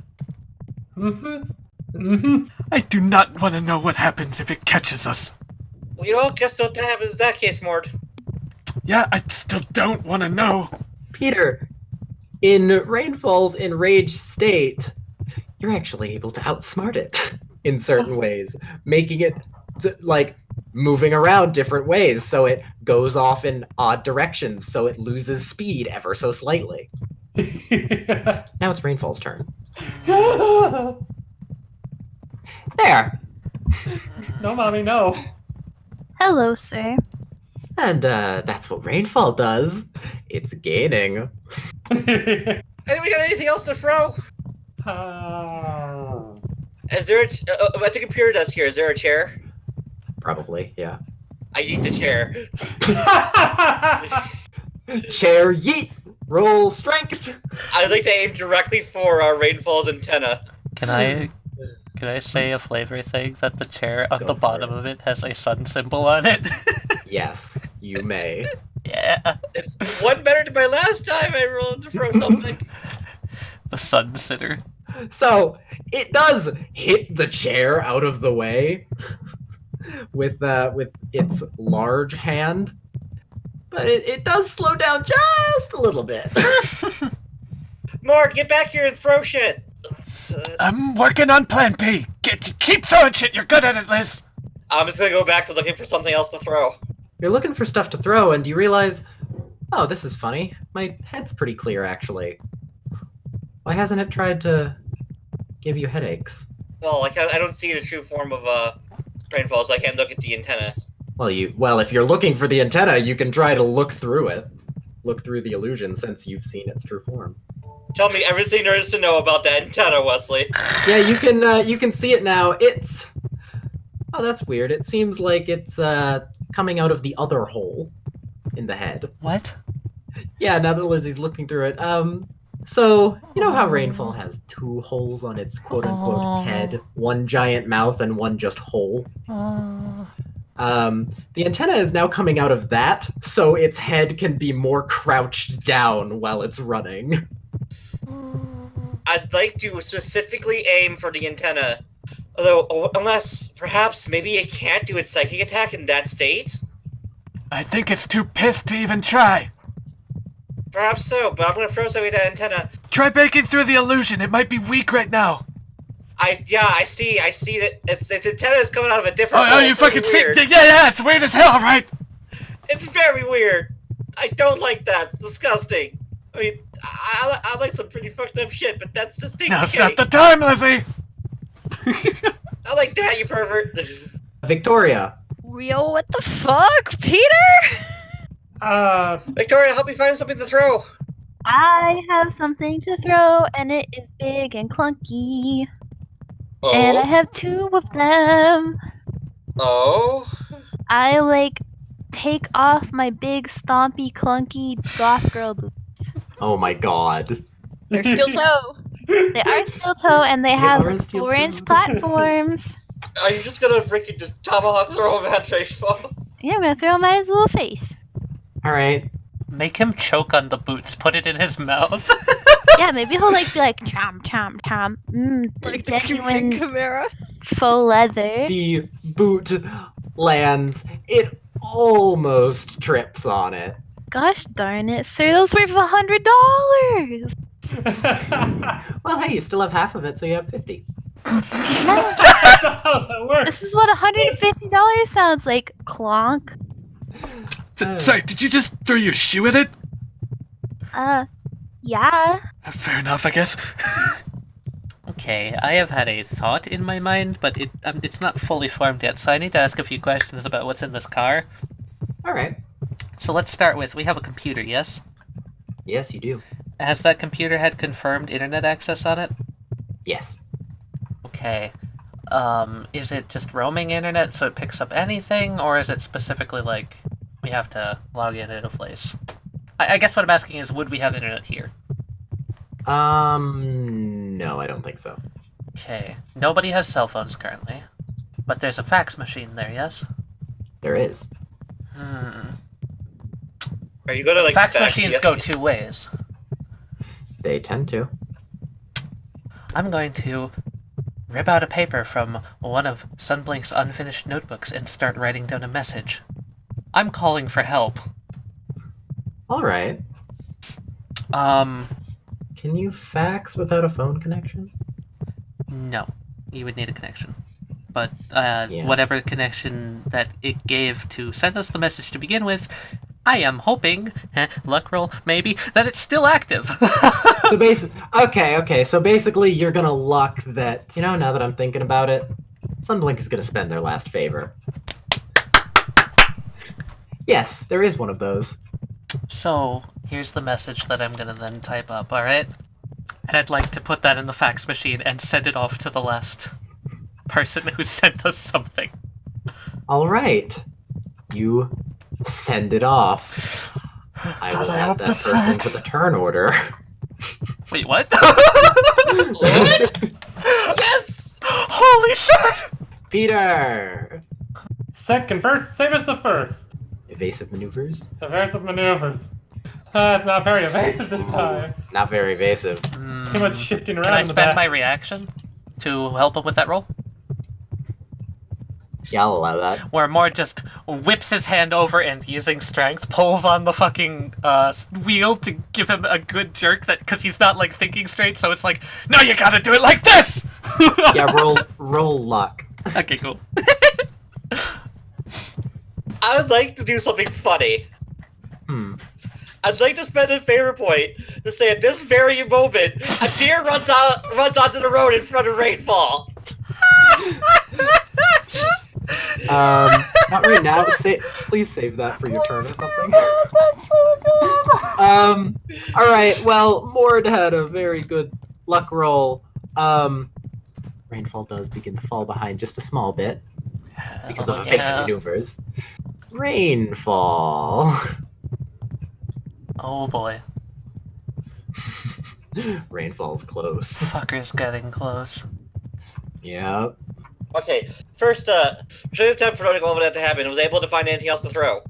I do not want to know what happens if it catches us.
Well, guess what happens in that case, Mord.
Yeah, I still don't want to know.
Peter, in Rainfall's enraged state, you're actually able to outsmart it in certain ways, making it moving around different ways so it goes off in odd directions, so it loses speed ever so slightly. Now it's Rainfall's turn. There.
No, Mommy, no.
Hello, sir.
And that's what Rainfall does. It's gaining.
Hey, we got anything else to throw? Is there at the computer desk here, is there a chair?
Probably, yeah.
I eat the chair.
Chair yeet! Roll strength!
I'd like to aim directly for Rainfall's antenna.
Can I say a flavor thing that the chair at the bottom of it has a sun symbol on it?
Yes, you may.
Yeah.
It's one better than my last time I rolled to throw something.
The sun sitter.
So, it does hit the chair out of the way with its large hand, but it does slow down just a little bit.
Mord, get back here and throw shit.
I'm working on Plan B. Keep throwing shit. You're good at it, Liz.
I'm just gonna go back to looking for something else to throw.
You're looking for stuff to throw, and you realize, oh, this is funny. My head's pretty clear, actually. Why hasn't it tried to give you headaches?
Well, I don't see the true form of Rainfall, so I can't look at the antenna.
Well, if you're looking for the antenna, you can try to look through it. Look through the illusion, since you've seen its true form.
Tell me everything there is to know about that antenna, Wesley.
Yeah, you can see it now. It's... Oh, that's weird. It seems like it's coming out of the other hole in the head.
What?
Yeah, now that Lizzie's looking through it. So, you know how Rainfall has two holes on its quote-unquote head? One giant mouth and one just hole? The antenna is now coming out of that, so its head can be more crouched down while it's running.
I'd like to specifically aim for the antenna. Although, unless, perhaps, maybe it can't do its psychic attack in that state?
I think it's too pissed to even try.
Perhaps so, but I'm gonna throw something at that antenna.
Try breaking through the illusion. It might be weak right now.
I see that its antenna is coming out of a different hole.
Oh, you
It's really
fucking see?
weird.
Yeah, it's weird as hell, right?
It's very weird. I don't like that. It's disgusting. I mean, I like some pretty fucked up shit, but that's just thing.
Now's not the time, Lizzie.
I like that, you pervert.
Victoria.
Uriel, what the fuck, Peter?
Victoria, help me find something to throw.
I have something to throw, and it is big and clunky.
Oh.
And I have two of them.
Oh?
I like take off my big stompy clunky goth girl boots.
Oh my god.
They're steel toe.
They are steel toe and they have
are
like
steel
4-inch
toed.
platforms.
Are you just gonna freaking just tomahawk throw him at Rayfall?
Yeah, I'm gonna throw him at his little face.
Alright.
Make him choke on the boots. Put it in his mouth.
Yeah, maybe he'll like be like chomp chomp chomp. The
Like the
genuine
Chimera.
faux leather.
The boot lands. It almost trips on it.
Gosh darn it, sir, those were for $100.
Well, hey, you still have half of it, so you have 50.
That's how that works.
This is what $150 sounds like. Clonk.
Sorry, did you just throw your shoe at it?
Yeah.
Fair enough, I guess.
Okay, I have had a thought in my mind, but it's not fully formed yet, so I need to ask a few questions about what's in this car.
Alright.
So let's start with, we have a computer, yes?
Yes, you do.
Has that computer had confirmed internet access on it?
Yes.
Okay. Is it just roaming internet so it picks up anything, or is it specifically like we have to log in at a place? I guess what I'm asking is, would we have internet here?
No, I don't think so.
Okay. Nobody has cell phones currently, but there's a fax machine there, yes?
There is.
Are you gonna like
Fax
fax
machines
the-
go two ways.
They tend to.
I'm going to rip out a paper from one of Sunblink's unfinished notebooks and start writing down a message. I'm calling for help.
Alright. Can you fax without a phone connection?
No. You would need a connection. But
Yeah.
whatever connection that it gave to send us the message to begin with, I am hoping, luck roll maybe, that it's still active.
So okay, so basically you're gonna luck that, now that I'm thinking about it, Sunblink is gonna spend their last favor. Yes, there is one of those.
So, here's the message that I'm gonna then type up, alright? And I'd like to put that in the fax machine and send it off to the last person who sent us something.
Alright. You send it off. I will add
hope
that
this
person
works.
to the turn order.
Wait, what?
What? Yes!
Holy shit!
Peter!
Second, first, same as the first.
Evasive maneuvers?
Evasive maneuvers. It's not very evasive this time.
Not very evasive.
Too much shifting around
Can I
in the
spend
back.
my reaction to help him with that roll?
Yeah, I'll allow that.
Where Mord just whips his hand over and, using strength, pulls on the fucking wheel to give him a good jerk, that because he's not like thinking straight, so it's like, no, you gotta do it like this!
Yeah, roll luck.
Okay, cool.
I would like to do something funny. I'd like to spend a favor point to say at this very moment, a deer runs onto the road in front of Rainfall.
Not right now. Please save that for your turn or something. Alright, well, Mord had a very good luck roll. Rainfall does begin to fall behind just a small bit because of evasive maneuvers. Rainfall.
Oh boy.
Rainfall's close.
Fucker's getting close.
Yep.
Okay, first, during the time for all of that to happen, was able to find anything else to throw.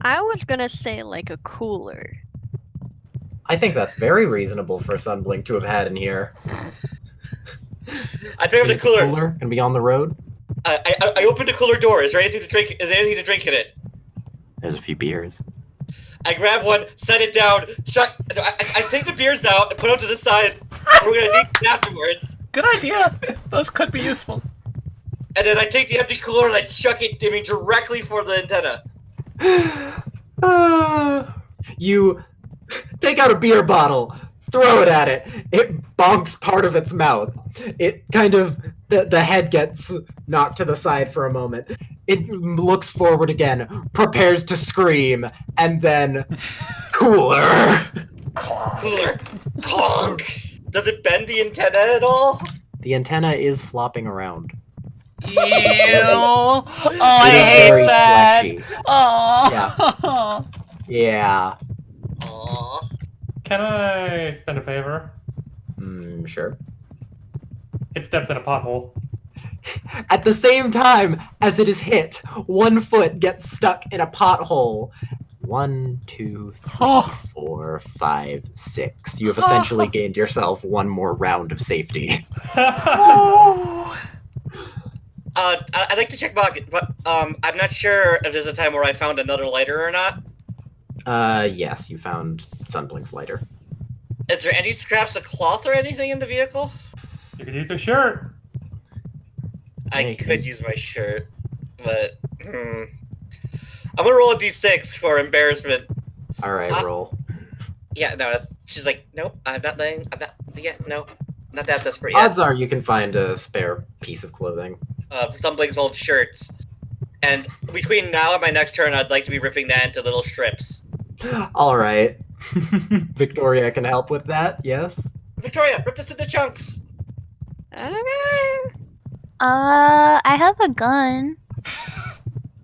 I was gonna say like a cooler.
I think that's very reasonable for Sunblink to have had in here.
I pick up the
It's
cooler.
Gonna be on the road.
I opened the cooler door. Is there anything to drink? Is there anything to drink in it?
There's a few beers.
I grab one, set it down, I take the beers out and put them to the side. We're gonna need them afterwards.
Good idea! Those could be useful.
And then I take the empty cooler and I chuck it, directly for the antenna.
You take out a beer bottle, throw it at it. It bonks part of its mouth. It kind of, the head gets knocked to the side for a moment. It looks forward again, prepares to scream, and then cooler.
Cooler. Clonk. Does it bend the antenna at all?
The antenna is flopping around.
Oh,
It
I
is
hate
very
that.
fleshy.
Oh.
Yeah.
Aww.
Can I spend a favor?
Sure.
It steps in a pothole.
At the same time as it is hit, one foot gets stuck in a pothole. 1, 2, 3, 4, 5, 6. You have essentially gained yourself one more round of safety.
I'd like to check back, but I'm not sure if there's a time where I found another lighter or not.
Yes, you found Sunblink's lighter.
Is there any scraps of cloth or anything in the vehicle?
You could use a shirt.
I
Hey,
could use my shirt, but I'm gonna roll a d6 for embarrassment.
All right, roll.
Yeah, no, she's like, nope, I'm not, no, not that desperate yet.
Odds are you can find a spare piece of clothing.
Something's old shirts. And between now and my next turn, I'd like to be ripping that into little strips.
All right. Victoria can help with that, yes?
Victoria, rip this into chunks!
Okay.
I have a gun.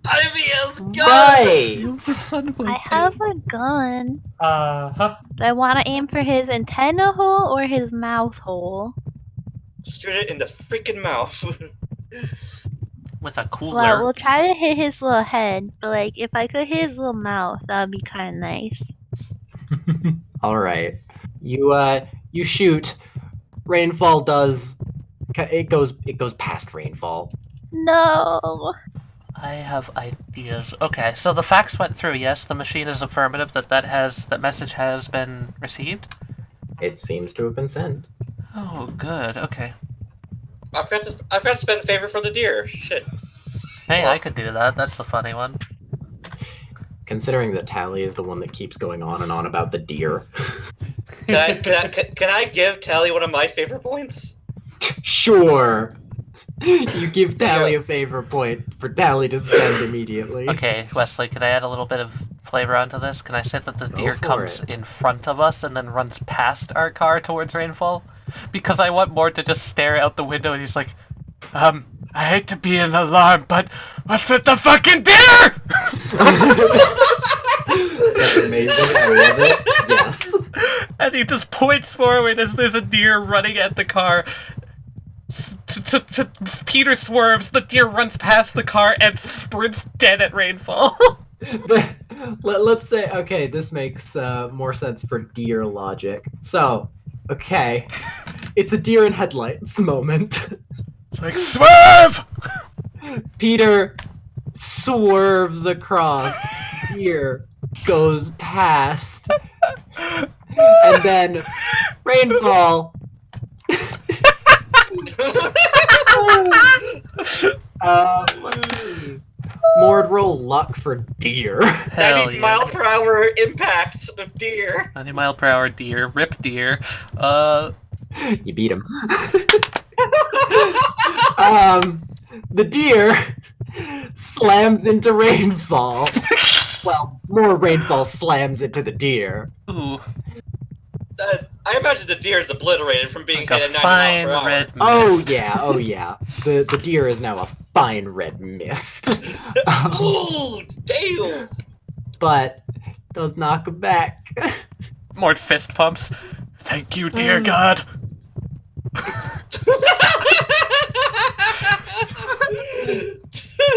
Ivy has gun!
Right!
I have a gun.
Huh?
Do I want to aim for his antenna hole or his mouth hole?
Shoot it in the freaking mouth.
With a cooler.
Well, we'll try to hit his little head, but like if I could hit his little mouth, that would be kind of nice.
All right. You shoot. Rainfall does. It goes past Rainfall.
No.
I have ideas. Okay, so the facts went through. Yes, the machine is affirmative that message has been received.
It seems to have been sent.
Oh, good. Okay.
I forgot to spend a favor for the deer. Shit.
Hey, I could do that. That's the funny one.
Considering that Tally is the one that keeps going on and on about the deer.
Can I give Tally one of my favor points?
Sure. You give Tally a favor point for Tally to spend immediately.
Okay, Wesley, can I add a little bit of flavor onto this? Can I say that the deer
for
comes
it.
in front of us and then runs past our car towards Rainfall? Because I want Mort to just stare out the window and he's like,
I hate to be an alarm, but what's with the fucking deer?
That's amazing. I love it. Yes.
and he just points forward as there's a deer running at the car. Peter swerves, the deer runs past the car and sprints dead at Rainfall.
Let's say, okay, this makes more sense for deer logic. So, okay, it's a deer in headlights moment.
It's like, swerve!
Peter swerves across, deer goes past, and then Rainfall. Let's see. Mord, roll luck for deer.
Hell
90
yeah.
mile per hour impact of deer.
90 mile per hour deer. Rip deer.
You beat him. The deer slams into Rainfall. Well, more Rainfall slams into the deer.
Ooh.
I imagine the deer is obliterated from being
Like
hit
a
at 90
fine
miles per hour.
red
Oh
mist.
yeah, oh yeah. The deer is now a fine red mist.
Ooh, damn!
But does knock him back.
Mort fist pumps.
Thank you, dear God.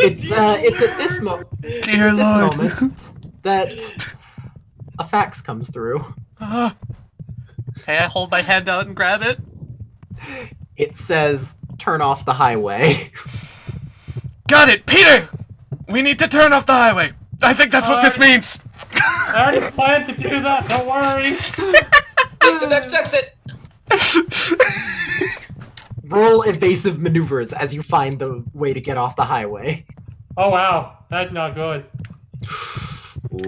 It's at this
Dear Lord.
moment that a fax comes through.
Okay, I hold my hand out and grab it.
It says, "Turn off the highway."
Got it, Peter! We need to turn off the highway. I think that's what this means.
I already planned to do that, don't worry.
Take the next exit!
Roll evasive maneuvers as you find the way to get off the highway.
Oh wow, that's not good.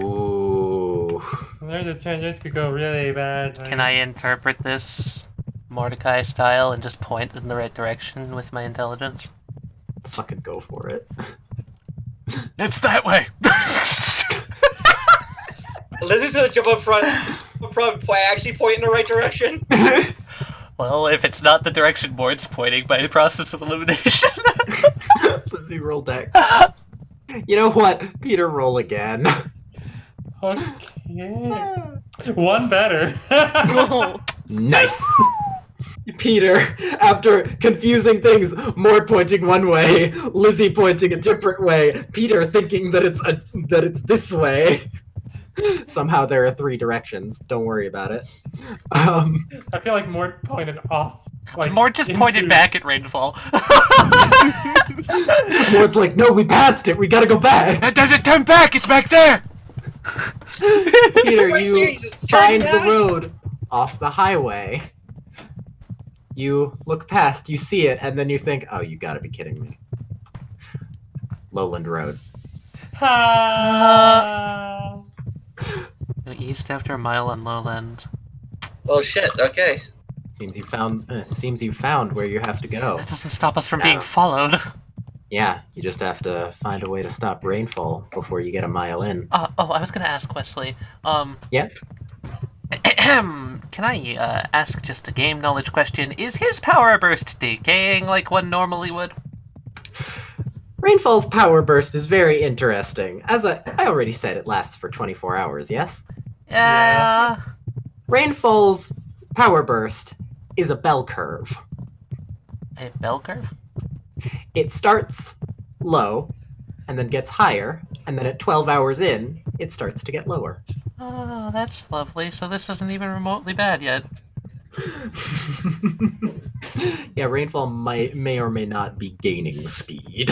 Ooh.
There's a chance this could go really bad.
Can I interpret this Mordecai style and just point in the right direction with my intelligence?
Fucking go for it.
It's that way.
Lizzie's gonna jump up front, actually point in the right direction.
Well, if it's not the direction Mord's pointing by the process of elimination.
Lizzie, roll dex. You know what? Peter, roll again.
Okay. One better.
Oh.
Nice. Peter, after confusing things, Mort pointing one way, Lizzie pointing a different way, Peter thinking that it's this way. Somehow there are 3 directions. Don't worry about it.
I feel like Mort pointed off. Like,
Mort just pointed back at Rainfall.
Mort's like, no, we passed it. We gotta go back.
Turn back! It's back there!
Peter,
Right
you
here, you just turn
find
back.
the road off the highway. You look past, you see it, and then you think, oh, you gotta be kidding me. Lowland Road.
East after a mile on Lowland.
Oh shit, okay.
Seems you found where you have to go.
That doesn't stop us from
No.
being followed.
Yeah, you just have to find a way to stop rainfall before you get a mile in.
I was gonna ask Wesley.
Yep.
Can I ask just a game knowledge question? Is his power burst decaying like one normally would?
Rainfall's power burst is very interesting. As I already said, it lasts for 24 hours, yes?
Yeah.
Rainfall's power burst is a bell curve.
A bell curve?
It starts low, and then gets higher, and then at 12 hours in, it starts to get lower.
Oh, that's lovely. So this isn't even remotely bad yet.
Yeah, rainfall may or may not be gaining speed.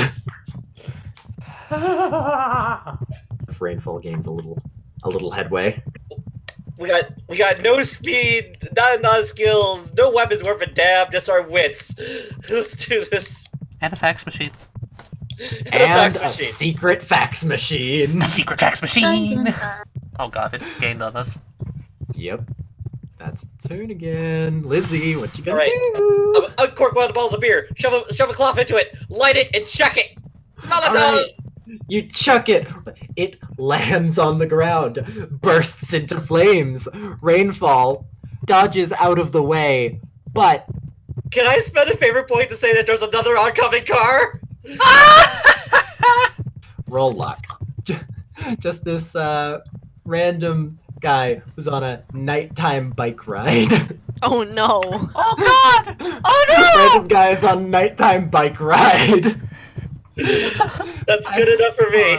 If rainfall gains a little headway.
We got no speed, not enough skills, no weapons worth a damn, just our wits. Let's do this.
And a fax machine.
And a
machine.
secret fax machine.
The secret fax
Dun,
machine!
dun, dun.
Oh god, it gained on us.
Yep. That's its turn again. Lizzie, what you gonna
Alright.
do?
Uncork one of the bottles of beer, shove a cloth into it, light it, and chuck it.
Alright. You chuck it. It lands on the ground, bursts into flames. Rainfall dodges out of the way, but
Can I spend a favorite point to say that there's another oncoming car?
roll luck. Just this random guy who's on a nighttime bike ride.
Oh no.
Oh god! Oh no!
Random guy is on a nighttime bike ride.
That's good enough for me.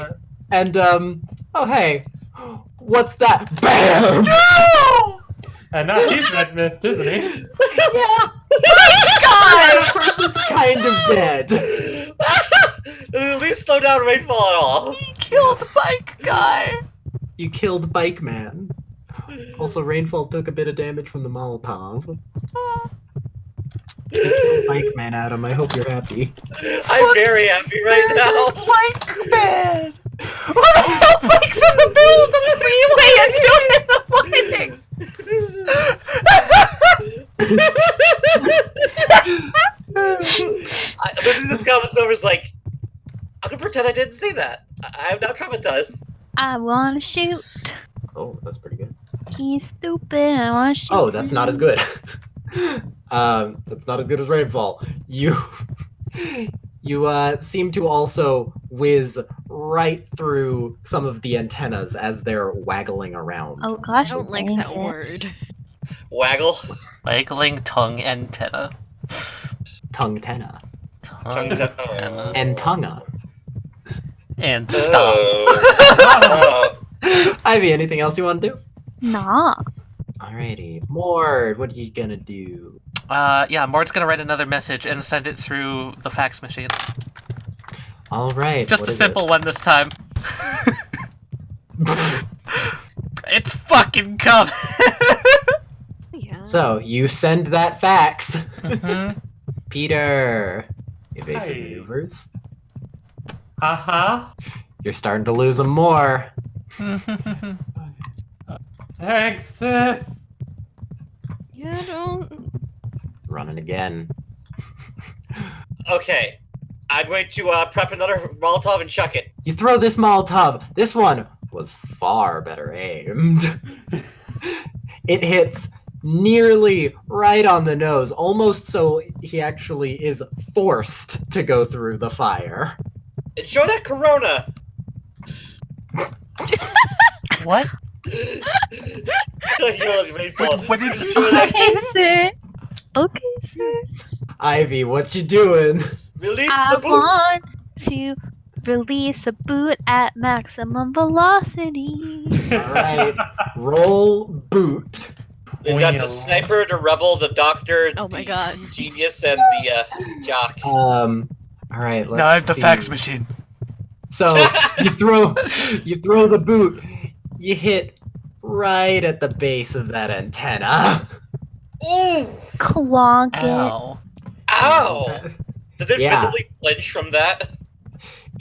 And oh hey, what's that? Bam!
No!
And now he's red mist, isn't he?
Yeah.
God!
Person's kind of dead.
At least slow down rainfall at all.
He killed the bike guy!
You killed Bike Man. Also, Rainfall took a bit of damage from the Molotov. Bike Man, Adam, I hope you're happy.
I'm very happy right now.
Bike man! What the hell bikes in the middle of the freeway and doing in the morning?
This comments over is like, I'm gonna pretend I didn't see that. I'm now traumatized.
I wanna shoot.
Oh, that's pretty good.
He's stupid. I wanna shoot.
Oh, that's not as good. That's not as good as Rainfall. You seem to also whiz right through some of the antennas as they're waggling around.
Oh
I
gosh.
don't like
dang
that
it.
word.
Waggle.
Waggling tongue antenna.
Tongue-tenna.
Tongue
Tongue's
antenna.
And tonga.
And stop.
Oh.
Ivy, anything else you want to do?
Nah.
Alrighty. Mord, what are you gonna do?
Yeah, Mord's gonna write another message and send it through the fax machine.
Alright.
Just
what
a
is
simple one this time. It's fucking coming!
Yeah.
So, you send that fax.
Mhm.
Peter. Evasive
Hi.
maneuvers.
Uh-huh.
You're starting to lose them more.
Thanks, sis.
Yeah, don't.
Running again.
Okay. I'm going to prep another Molotov and chuck it.
You throw this Molotov. This one was far better aimed. It hits nearly right on the nose, almost so he actually is forced to go through the fire.
Enjoy that Corona.
What?
What did you
Enjoy that-
Okay, sir. Okay, sir.
Ivy, what you doing?
Release
I
the boots.
want to release a boot at maximum velocity.
All right, roll boot.
We've got the
Wheel.
sniper, the rebel, the doctor,
Oh my
the
god.
genius, and the jock.
All right, let's
Now I have the
see.
fax machine.
So you throw the boot. You hit right at the base of that antenna.
Ooh!
Clonk it.
Ow.
Ow! Did it
Yeah.
visibly flinch from that?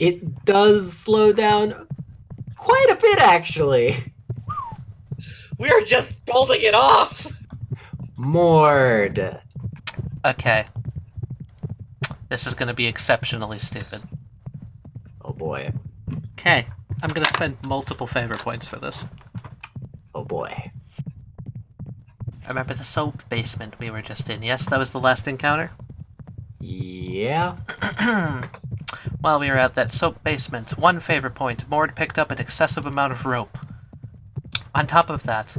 It does slow down quite a bit, actually.
We are just bolting it off!
Mord.
Okay. This is gonna be exceptionally stupid.
Oh boy.
Okay. I'm gonna spend multiple favor points for this.
Oh boy.
Remember the soap basement we were just in? Yes, that was the last encounter?
Yeah.
While we were at that soap basement, one favor point, Mord picked up an excessive amount of rope. On top of that,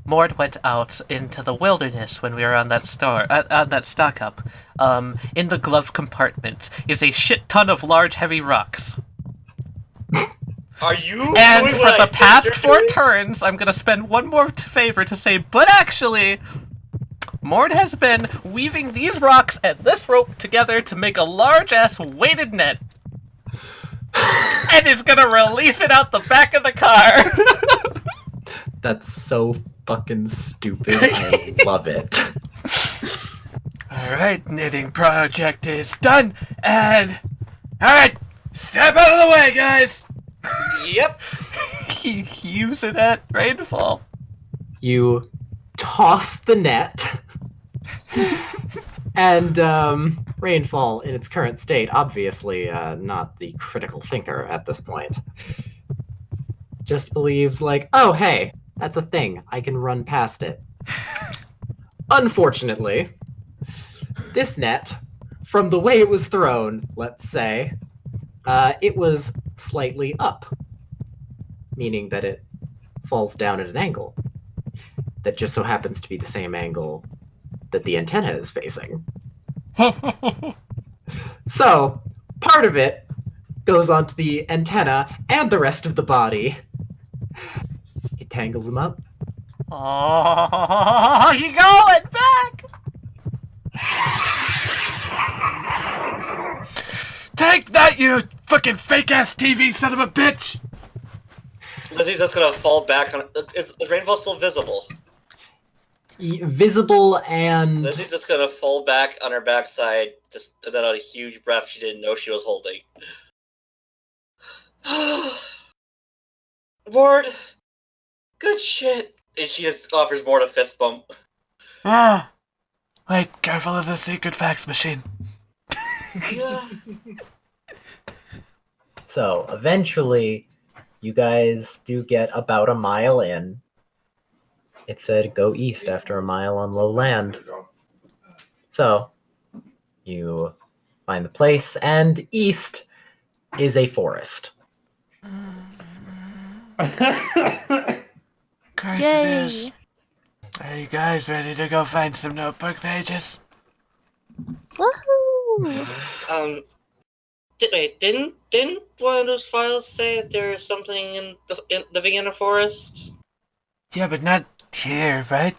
Mord went out into the wilderness when we were on that stock up. In the glove compartment is a shit ton of large, heavy rocks.
Are you
And
doing
for
what I
the
think
past
you're
4
doing?
turns, I'm gonna spend one more favor to say, but actually, Mord has been weaving these rocks and this rope together to make a large-ass weighted net. And is gonna release it out the back of the car.
That's so fucking stupid. I love it.
Alright, knitting project is done, and... Alright, step out of the way, guys!
Yep.
Use it at rainfall.
You toss the net, and Rainfall, in its current state, obviously not the critical thinker at this point, just believes like, oh hey, that's a thing, I can run past it. Unfortunately, this net, from the way it was thrown, let's say, it was slightly up, meaning that it falls down at an angle that just so happens to be the same angle that the antenna is facing. So, part of it goes onto the antenna and the rest of the body. It tangles them up.
Oh, you going back?
Take that, you fucking fake-ass TV son of a bitch!
Lizzie's just gonna fall back on. Is Rainfall still visible?
Visible and...
Lizzie's just gonna fall back on her backside, just and then a huge breath she didn't know she was holding. Ward, good shit. And she just offers Ward a fist bump.
Ah! Wait, careful of the secret fax machine.
Yeah.
So, eventually, you guys do get about a mile in. It said go east after a mile on low land. So, you find the place, and east is a forest.
Course it
Yay!
is. Are you guys ready to go find some notebook pages?
Woohoo!
Didn't one of those files say that there's something in the Vienna forest?
Yeah, but not here, right?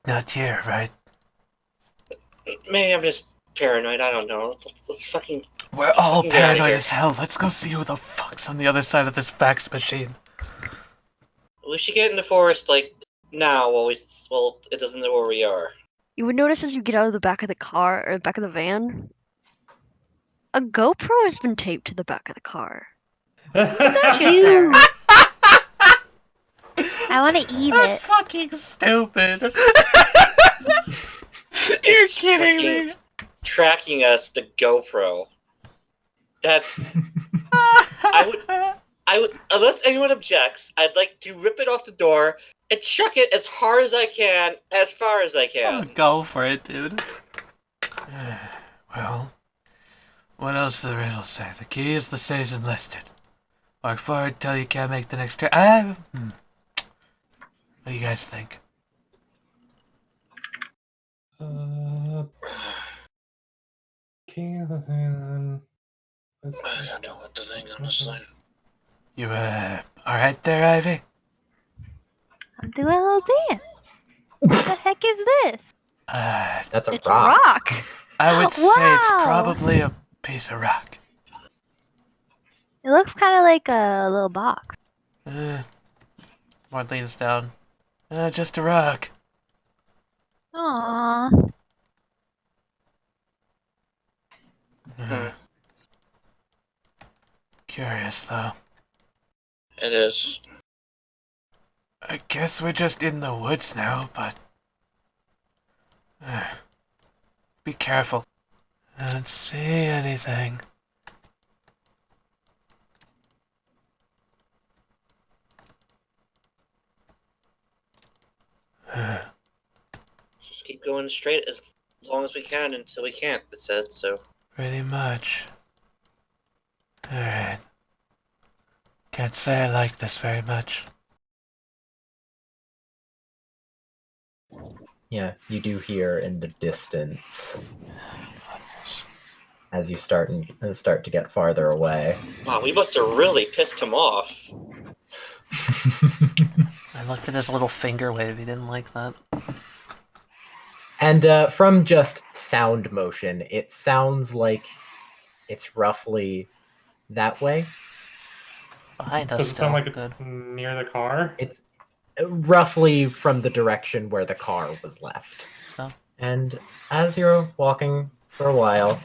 Not here, right?
Maybe I'm just paranoid. I don't know. Let's fucking.
We're all
fucking get outta
paranoid
here.
as hell. Let's go see who the fuck's on the other side of this fax machine.
We should get in the forest like now. While it doesn't know where we are.
You would notice as you get out of the back of the car or the back of the van, a GoPro has been taped to the back of the car. Get there.
I want to eat
That's
it.
fucking stupid. You're
It's
kidding me.
Tracking us, the GoPro. That's. I Unless anyone objects, I'd like to rip it off the door and chuck it as hard as I can, as far as I can.
Go for it, dude.
Well, what else does the riddle say? The key is the season listed. Walk forward till you can't make the next turn. What do you guys think?
King of the season.
I don't know what to think, honestly.
You, alright there, Ivy?
I'm doing a little dance. What the heck is this?
That's a
It's
rock.
a rock.
I would say it's
Wow.
probably a piece of rock.
It looks kind of like a little box.
Mord leans down.
Just a rock.
Aww.
Curious, though.
It is.
I guess we're just in the woods now, but... be careful. I don't see anything.
Just keep going straight as long as we can until we can't, it says, so.
Pretty much. Alright. Can't say I like this very much.
Yeah, you do hear in the distance as you start to get farther away.
Wow, we must have really pissed him off.
I looked at his little finger wave. He didn't like that.
And from just sound motion, it sounds like it's roughly that way.
Behind us
Does it
still.
sound like it's
Good.
near the car?
It's roughly from the direction where the car was left.
Oh.
And as you're walking for a while,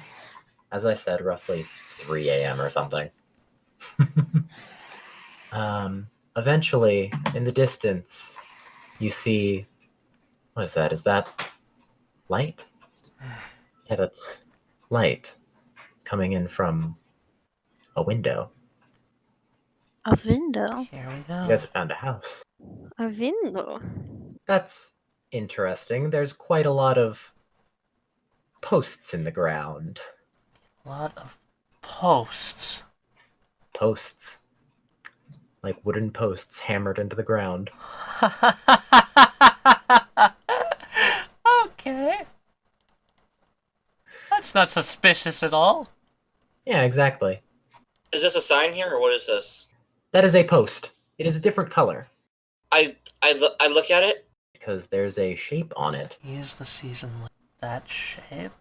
as I said, roughly 3 a.m. or something, eventually, in the distance, you see... What is that? Is that light? Yeah, that's light coming in from a window.
A window.
Here we go.
You guys have found a house.
A window.
That's interesting. There's quite a lot of posts in the ground.
A lot of posts.
Posts. Like wooden posts hammered into the ground.
Okay. That's not suspicious at all.
Yeah, exactly.
Is this a sign here, or what is this?
That is a post. It is a different color
I look at it.
because there's a shape on it.
Use the season like that shape.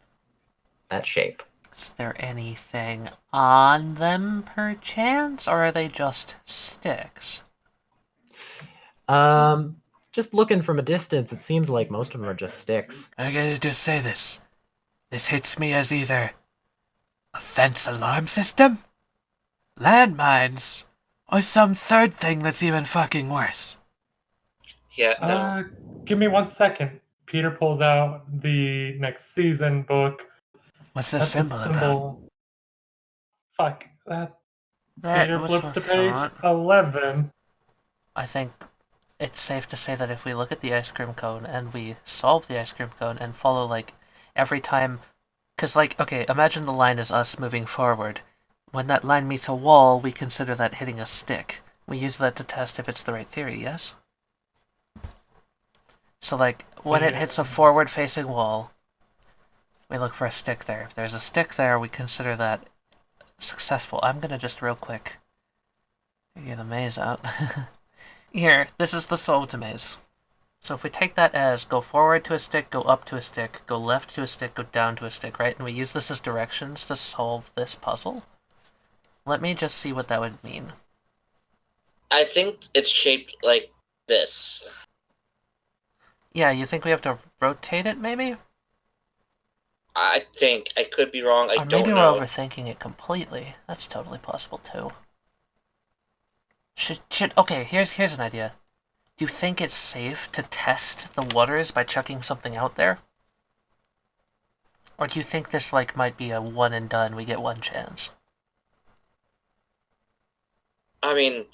That shape.
Is there anything on them, perchance, or are they just sticks?
Just looking from a distance, it seems like most of them are just sticks.
I gotta just say this. This hits me as either a fence alarm system, landmines, or some third thing that's even fucking worse.
Yeah, no.
Give me 1 second. Peter pulls out the next season book.
What's the
That's a
symbol about?
symbol. Fuck that.
That
Peter
was
flips
my
to page
thought.
11.
I think it's safe to say that if we look at the ice cream cone and we solve the ice cream cone and follow, like, every time... Because, like, okay, imagine the line is us moving forward. When that line meets a wall, we consider that hitting a stick. We use that to test if it's the right theory, yes? So, like, when it hits a forward-facing wall, we look for a stick there. If there's a stick there, we consider that successful. I'm gonna just real quick figure the maze out. Here, this is the solved maze. So if we take that as go forward to a stick, go up to a stick, go left to a stick, go down to a stick, right? And we use this as directions to solve this puzzle. Let me just see what that would mean.
I think it's shaped like this.
Yeah, you think we have to rotate it, maybe?
I think. I could be wrong. I
Or
don't
maybe
know.
we're overthinking it completely. That's totally possible, too. Okay, here's an idea. Do you think it's safe to test the waters by chucking something out there? Or do you think this, like, might be a one and done, we get one chance?
I mean,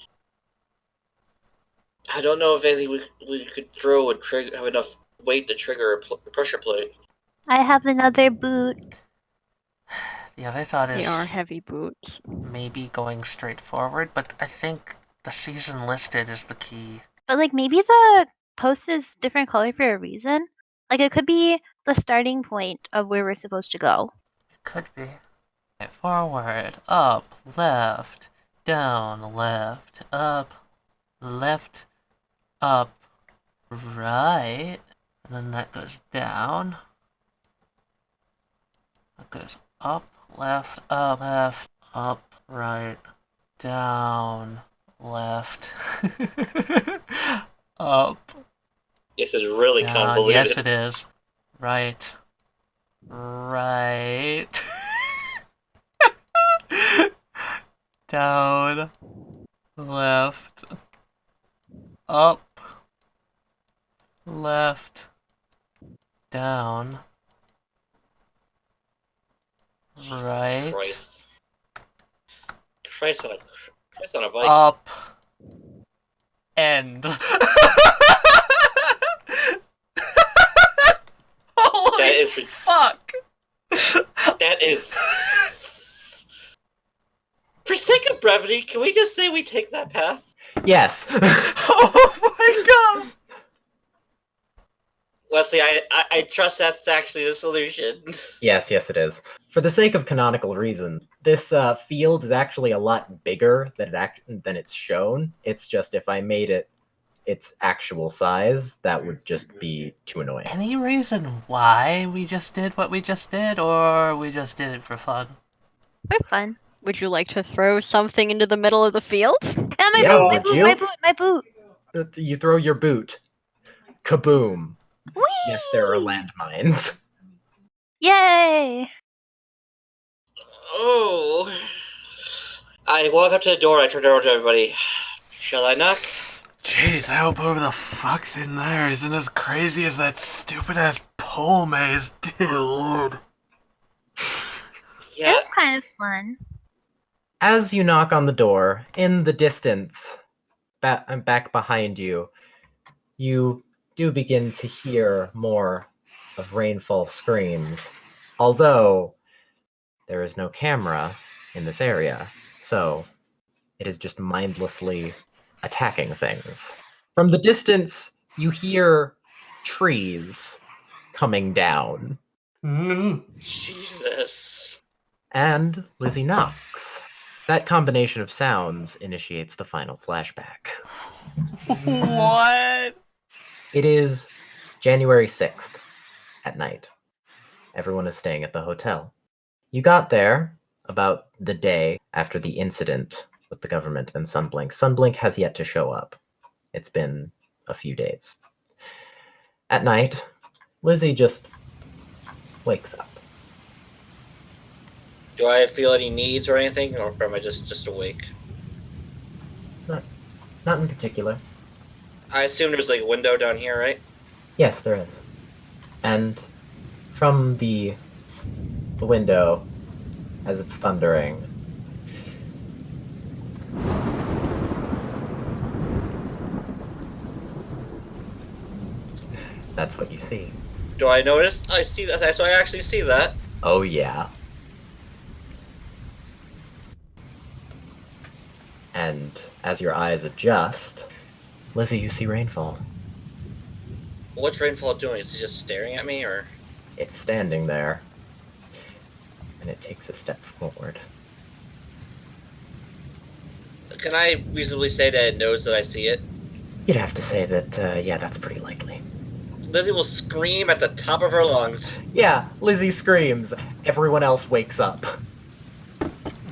I don't know if anything we could throw would have enough weight to trigger a pressure plate.
I have another boot.
The other thought
They
is
are heavy boots.
maybe going straight forward, but I think the season listed is the key.
But like maybe the post is different color for a reason. Like it could be the starting point of where we're supposed to go.
It could be. Right, forward, up, left, down, left, up, right, and then that goes down. That goes up, left, up, right, down, left, up.
This is really
down.
convoluted.
Yes, it is. Right. Down, left, up, left, down, right,
Christ on a bike.
up, end. Holy
That is
fuck!
That is. For sake of brevity, can we just say we take that path?
Yes.
Oh my god!
Wesley, I trust that's actually the solution.
Yes, it is. For the sake of canonical reason, this field is actually a lot bigger than it's shown. It's just if I made it its actual size, that would just be too annoying.
Any reason why we just did what we just did, or we just did it for fun?
For fun.
Would you like to throw something into the middle of the field?
And
Yeah,
my
would
boot,
you?
my boot.
You throw your boot. Kaboom.
Whee!
Yes, there are landmines.
Yay!
Oh. I walk up to the door, I turn it over to everybody. Shall I knock?
Jeez, I hope whoever the fuck's in there isn't as crazy as that stupid-ass pole maze, dear lord.
Yeah.
It's kind of fun.
As you knock on the door, in the distance, back behind you, you do begin to hear more of Rainfall screams. Although, there is no camera in this area, so it is just mindlessly attacking things. From the distance, you hear trees coming down.
Jesus.
And Lizzie knocks. That combination of sounds initiates the final flashback.
What?
It is January 6th at night. Everyone is staying at the hotel. You got there about the day after the incident with the government and Sunblink. Sunblink has yet to show up. It's been a few days. At night, Lizzie just wakes up.
Do I feel any needs or anything, or am I just awake?
Not in particular.
I assume there's like a window down here, right?
Yes, there is. And from the window, as it's thundering, that's what you see.
Do I notice? I see that. So I actually see that.
Oh yeah. And as your eyes adjust, Lizzie, you see Rainfall.
What's Rainfall doing? Is he just staring at me, or?
It's standing there, and it takes a step forward.
Can I reasonably say that it knows that I see it?
You'd have to say that, yeah, that's pretty likely.
Lizzie will scream at the top of her lungs.
Yeah, Lizzie screams. Everyone else wakes up.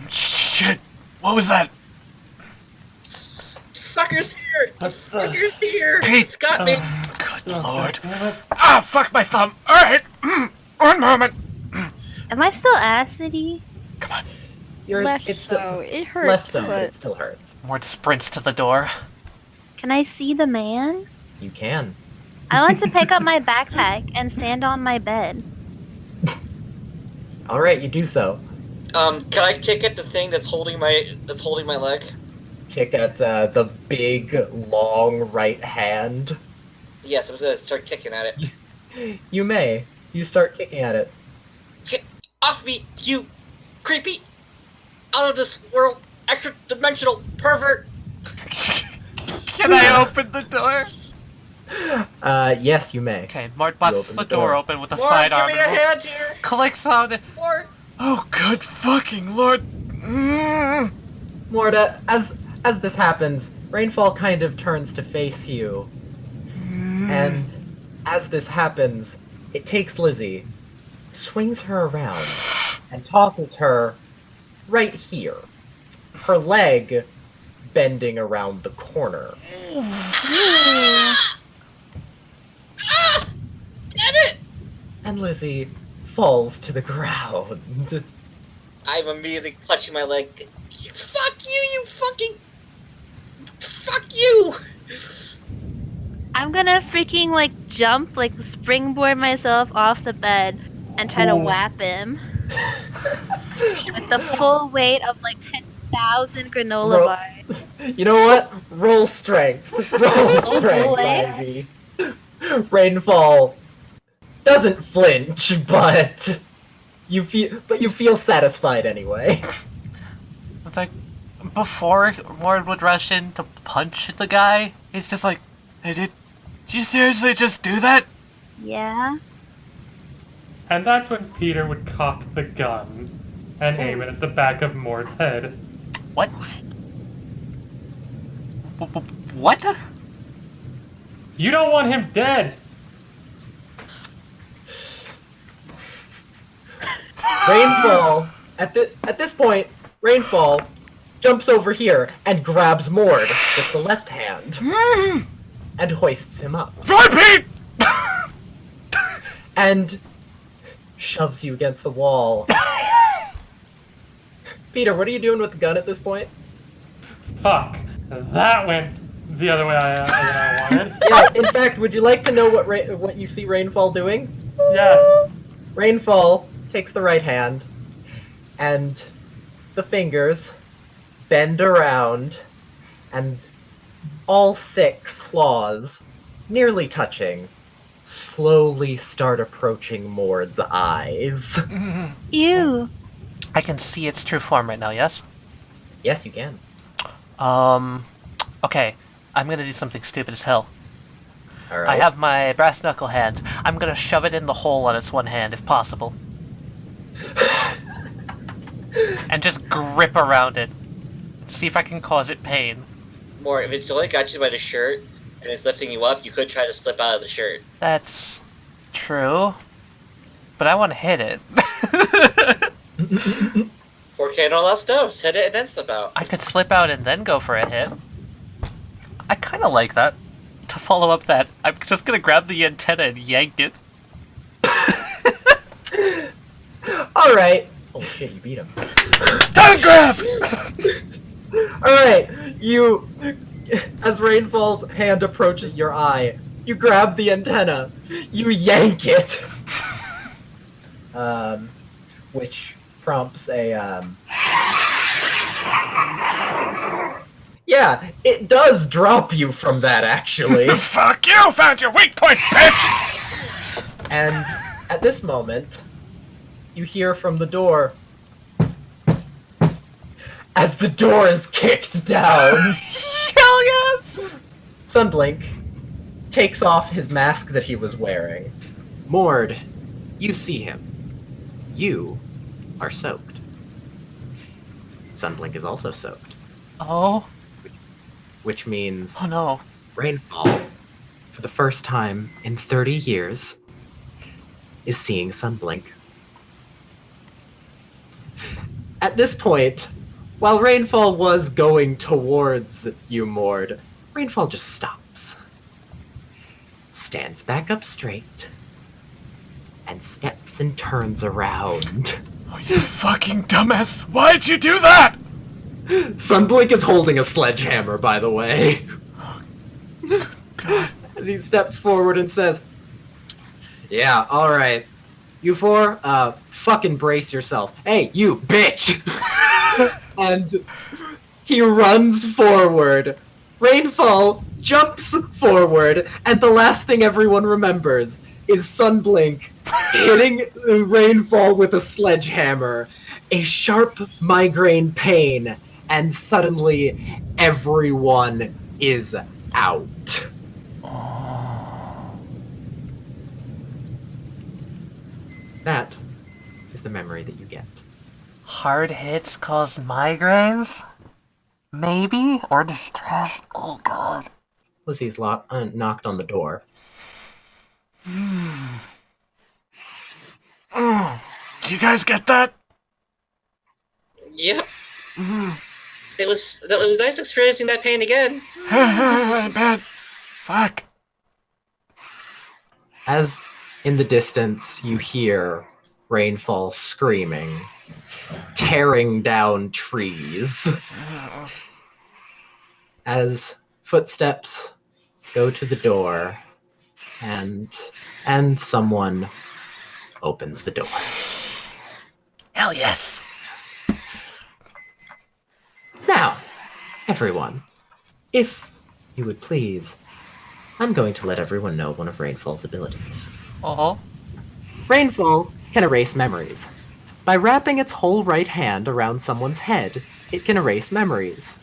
Shit! What was that?
Fucker's here! The fucker's here!
Pete!
It's got me!
Good lord. Ah, fuck my thumb! Alright! One moment!
Am I still acidy?
Come on.
Less so. It hurts,
Less so, but
but
it still hurts.
Mort sprints to the door.
Can I see the man?
You can.
I want to pick up my backpack and stand on my bed.
Alright, you do so.
Can I kick at the thing that's holding my leg?
kick at the big, long right hand?
Yes, I'm gonna start kicking at it.
You may. You start kicking at it.
Get off me, you creepy, out of this world, extra-dimensional pervert!
Can I open the door?
Yes, you may.
Okay, Mort busts
open
the
the door.
door open with a
Mort,
sidearm
give me a
and
hand here!
clicks on it.
Mort!
Oh, good fucking lord.
Morta, as this happens, Rainfall kind of turns to face you. And as this happens, it takes Lizzie, swings her around, and tosses her right here. Her leg bending around the corner.
Ah! Damn it!
And Lizzie falls to the ground.
I'm immediately clutching my leg. Fuck you, you fucking... Fuck you!
I'm gonna freaking like jump, like springboard myself off the bed and try to
Ooh.
whap him with the full weight of like 10,000 granola
Ro-
bars.
You know what? Roll strength. Roll strength,
boy.
Ivy. Rainfall doesn't flinch, but you feel satisfied anyway.
It's like, before Mort would rush in to punch the guy, he's just like,
Hey, did you seriously just do that?
Yeah.
And that's when Peter would cock the gun and aim it at the back of Mort's head.
what? What?
You don't want him dead!
Rainfall at this point, Rainfall jumps over here and grabs Mord with the left hand and hoists him up
Pete!
and shoves you against the wall. Peter, what are you doing with the gun at this point?
Fuck. That went the other way I wanted.
Yeah, in fact, would you like to know what you see Rainfall doing?
Yes.
Rainfall takes the right hand, and the fingers bend around, and all 6 claws, nearly touching, slowly start approaching Mord's eyes.
Ew.
I can see its true form right now, yes?
Yes, you can.
Okay. I'm gonna do something stupid as hell.
Alright.
I have my brass knuckle hand. I'm gonna shove it in the hole on its one hand, if possible. And just grip around it. See if I can cause it pain.
Mort, if it's only got you by the shirt and it's lifting you up, you could try to slip out of the shirt.
That's true. But I want to hit it.
Or can all that stuff. Hit it and then slip out.
I could slip out and then go for a hit. I kind of like that. To follow up that, I'm just gonna grab the antenna and yank it.
Alright. Oh shit, you beat him.
Tongue grab!
Alright, you... As Rainfall's hand approaches your eye, you grab the antenna, you yank it! Which prompts a, Yeah, it does drop you from that, actually.
Fuck you! Found your weak point, bitch!
And at this moment, you hear from the door, as the door is kicked down,
Hell yes!
Sunblink takes off his mask that he was wearing. Mord, you see him. You are soaked. Sunblink is also soaked,
Oh,
which means
oh no.
Rainfall, for the first time in 30 years, is seeing Sunblink. At this point, while Rainfall was going towards you, Mord, Rainfall just stops, stands back up straight, and steps and turns around.
Oh, you fucking dumbass! Why'd you do that?
Sunblink is holding a sledgehammer, by the way. As he steps forward and says, "Yeah, alright. You four, fucking brace yourself. Hey, you bitch!" And He runs forward. Rainfall jumps forward, and the last thing everyone remembers is Sunblink hitting Rainfall with a sledgehammer, a sharp migraine pain, and suddenly everyone is out. That is the memory that you get.
Hard hits cause migraines? Maybe? Or distress? Oh god.
Lizzie's knocked on the door.
Do you guys get that?
Yep. It was nice experiencing that pain again.
Man, fuck.
As in the distance, you hear Rainfall screaming, tearing down trees. As footsteps go to the door, and someone opens the door.
Hell yes!
Now, everyone, if you would please, I'm going to let everyone know one of Rainfall's abilities.
Uh-huh.
Rainfall can erase memories. By wrapping its whole right hand around someone's head, it can erase memories.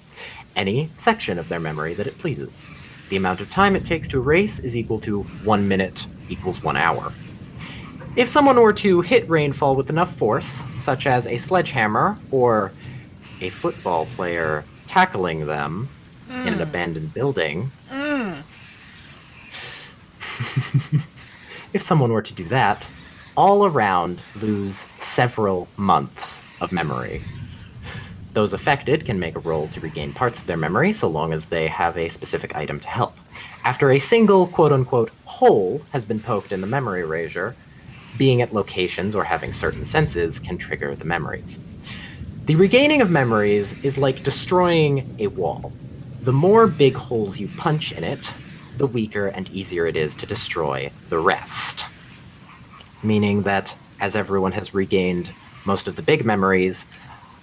Any section of their memory that it pleases. The amount of time it takes to erase is equal to 1 minute equals 1 hour. If someone were to hit Rainfall with enough force, such as a sledgehammer or a football player tackling them in an abandoned building, if someone were to do that, all around lose several months of memory. Those affected can make a roll to regain parts of their memory so long as they have a specific item to help. After a single quote-unquote hole has been poked in the memory erasure, being at locations or having certain senses can trigger the memories. The regaining of memories is like destroying a wall. The more big holes you punch in it, the weaker and easier it is to destroy the rest. Meaning that as everyone has regained most of the big memories,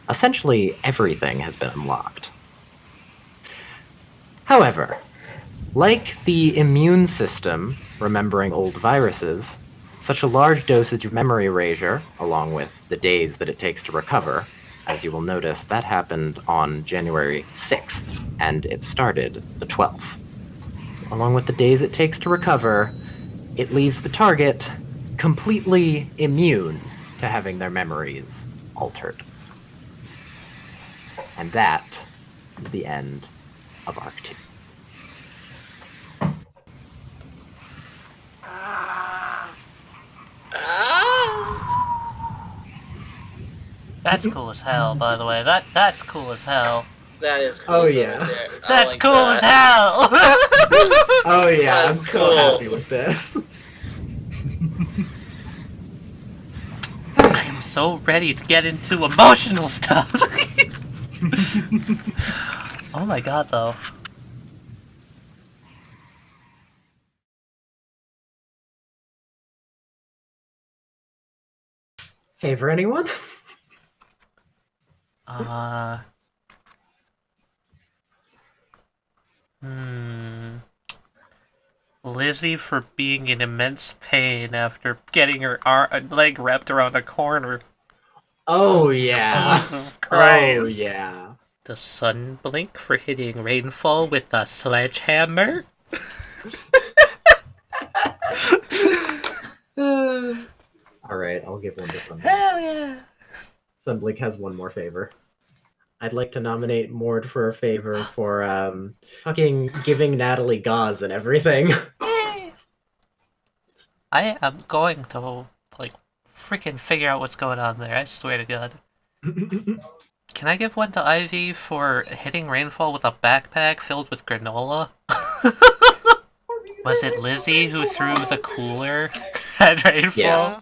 essentially everything has been unlocked. However, like the immune system remembering old viruses, such a large dosage of memory erasure, along with the days that it takes to recover, as you will notice, that happened on January 6th, and it started the 12th. Along with the days it takes to recover, it leaves the target completely immune to having their memories altered. And that is the end of Arc 2.
That's cool as hell, by the way. That's cool as hell.
That is cool.
Oh, yeah.
Right there. I
That's
like
cool as
that.
hell!
Oh yeah,
That's
I'm
cool.
so happy with this.
I am so ready to get into emotional stuff. Oh my god, though.
Favor anyone?
Lizzie for being in immense pain after getting her leg wrapped around a corner.
Oh yeah.
Jesus Christ.
Oh yeah.
The Sunblink for hitting Rainfall with a sledgehammer.
Alright, I'll give one to Sunblink.
Hell yeah.
Sunblink has one more favor. I'd like to nominate Mord for a favor for fucking giving Natalie gauze and everything.
I am going to, like, freaking figure out what's going on there, I swear to god. Can I give one to Ivy for hitting Rainfall with a backpack filled with granola? Was it Lizzie who threw the cooler at Rainfall?
Yes.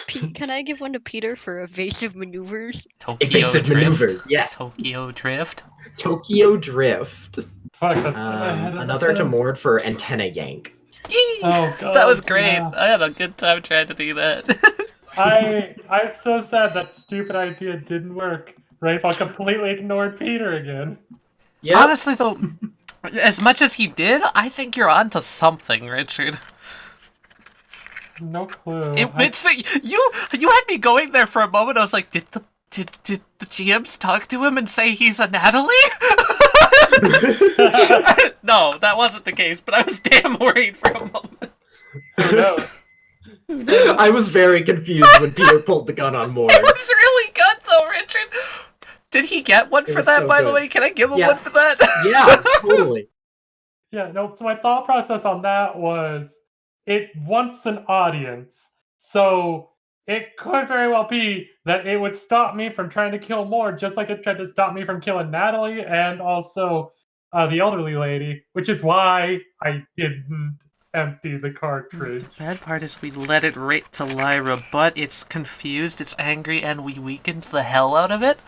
Can I give one to Peter for evasive maneuvers?
Tokyo
Evasive
Drift?
maneuvers, yes.
Tokyo Drift?
Tokyo Drift.
Fuck, that's ahead of
Another to
ourselves.
Mord for antenna yank.
Oh god.
That was great.
yeah.
I had a good time trying to do that.
I'm so sad that stupid idea didn't work. Rainfall completely ignored Peter again.
Yep.
Honestly, though, as much as he did, I think you're onto something, Richard.
No clue.
You had me going there for a moment. I was like, did the GMs talk to him and say he's a Natalie? No, that wasn't the case. But I was damn worried for a moment.
No.
I was very confused when Peter pulled the gun on Mord.
It was really good, though, Richard. Did he get one for that, by the way? Can I give him one for that?
Yeah, totally.
Yeah, no, so my thought process on that was it wants an audience. So it could very well be that it would stop me from trying to kill more, just like it tried to stop me from killing Natalie and also the elderly lady, which is why I didn't empty the cartridge.
The bad part is we let it right to Lyra, but it's confused, it's angry, and we weakened the hell out of it.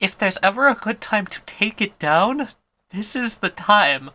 If there's ever a good time to take it down, this is the time.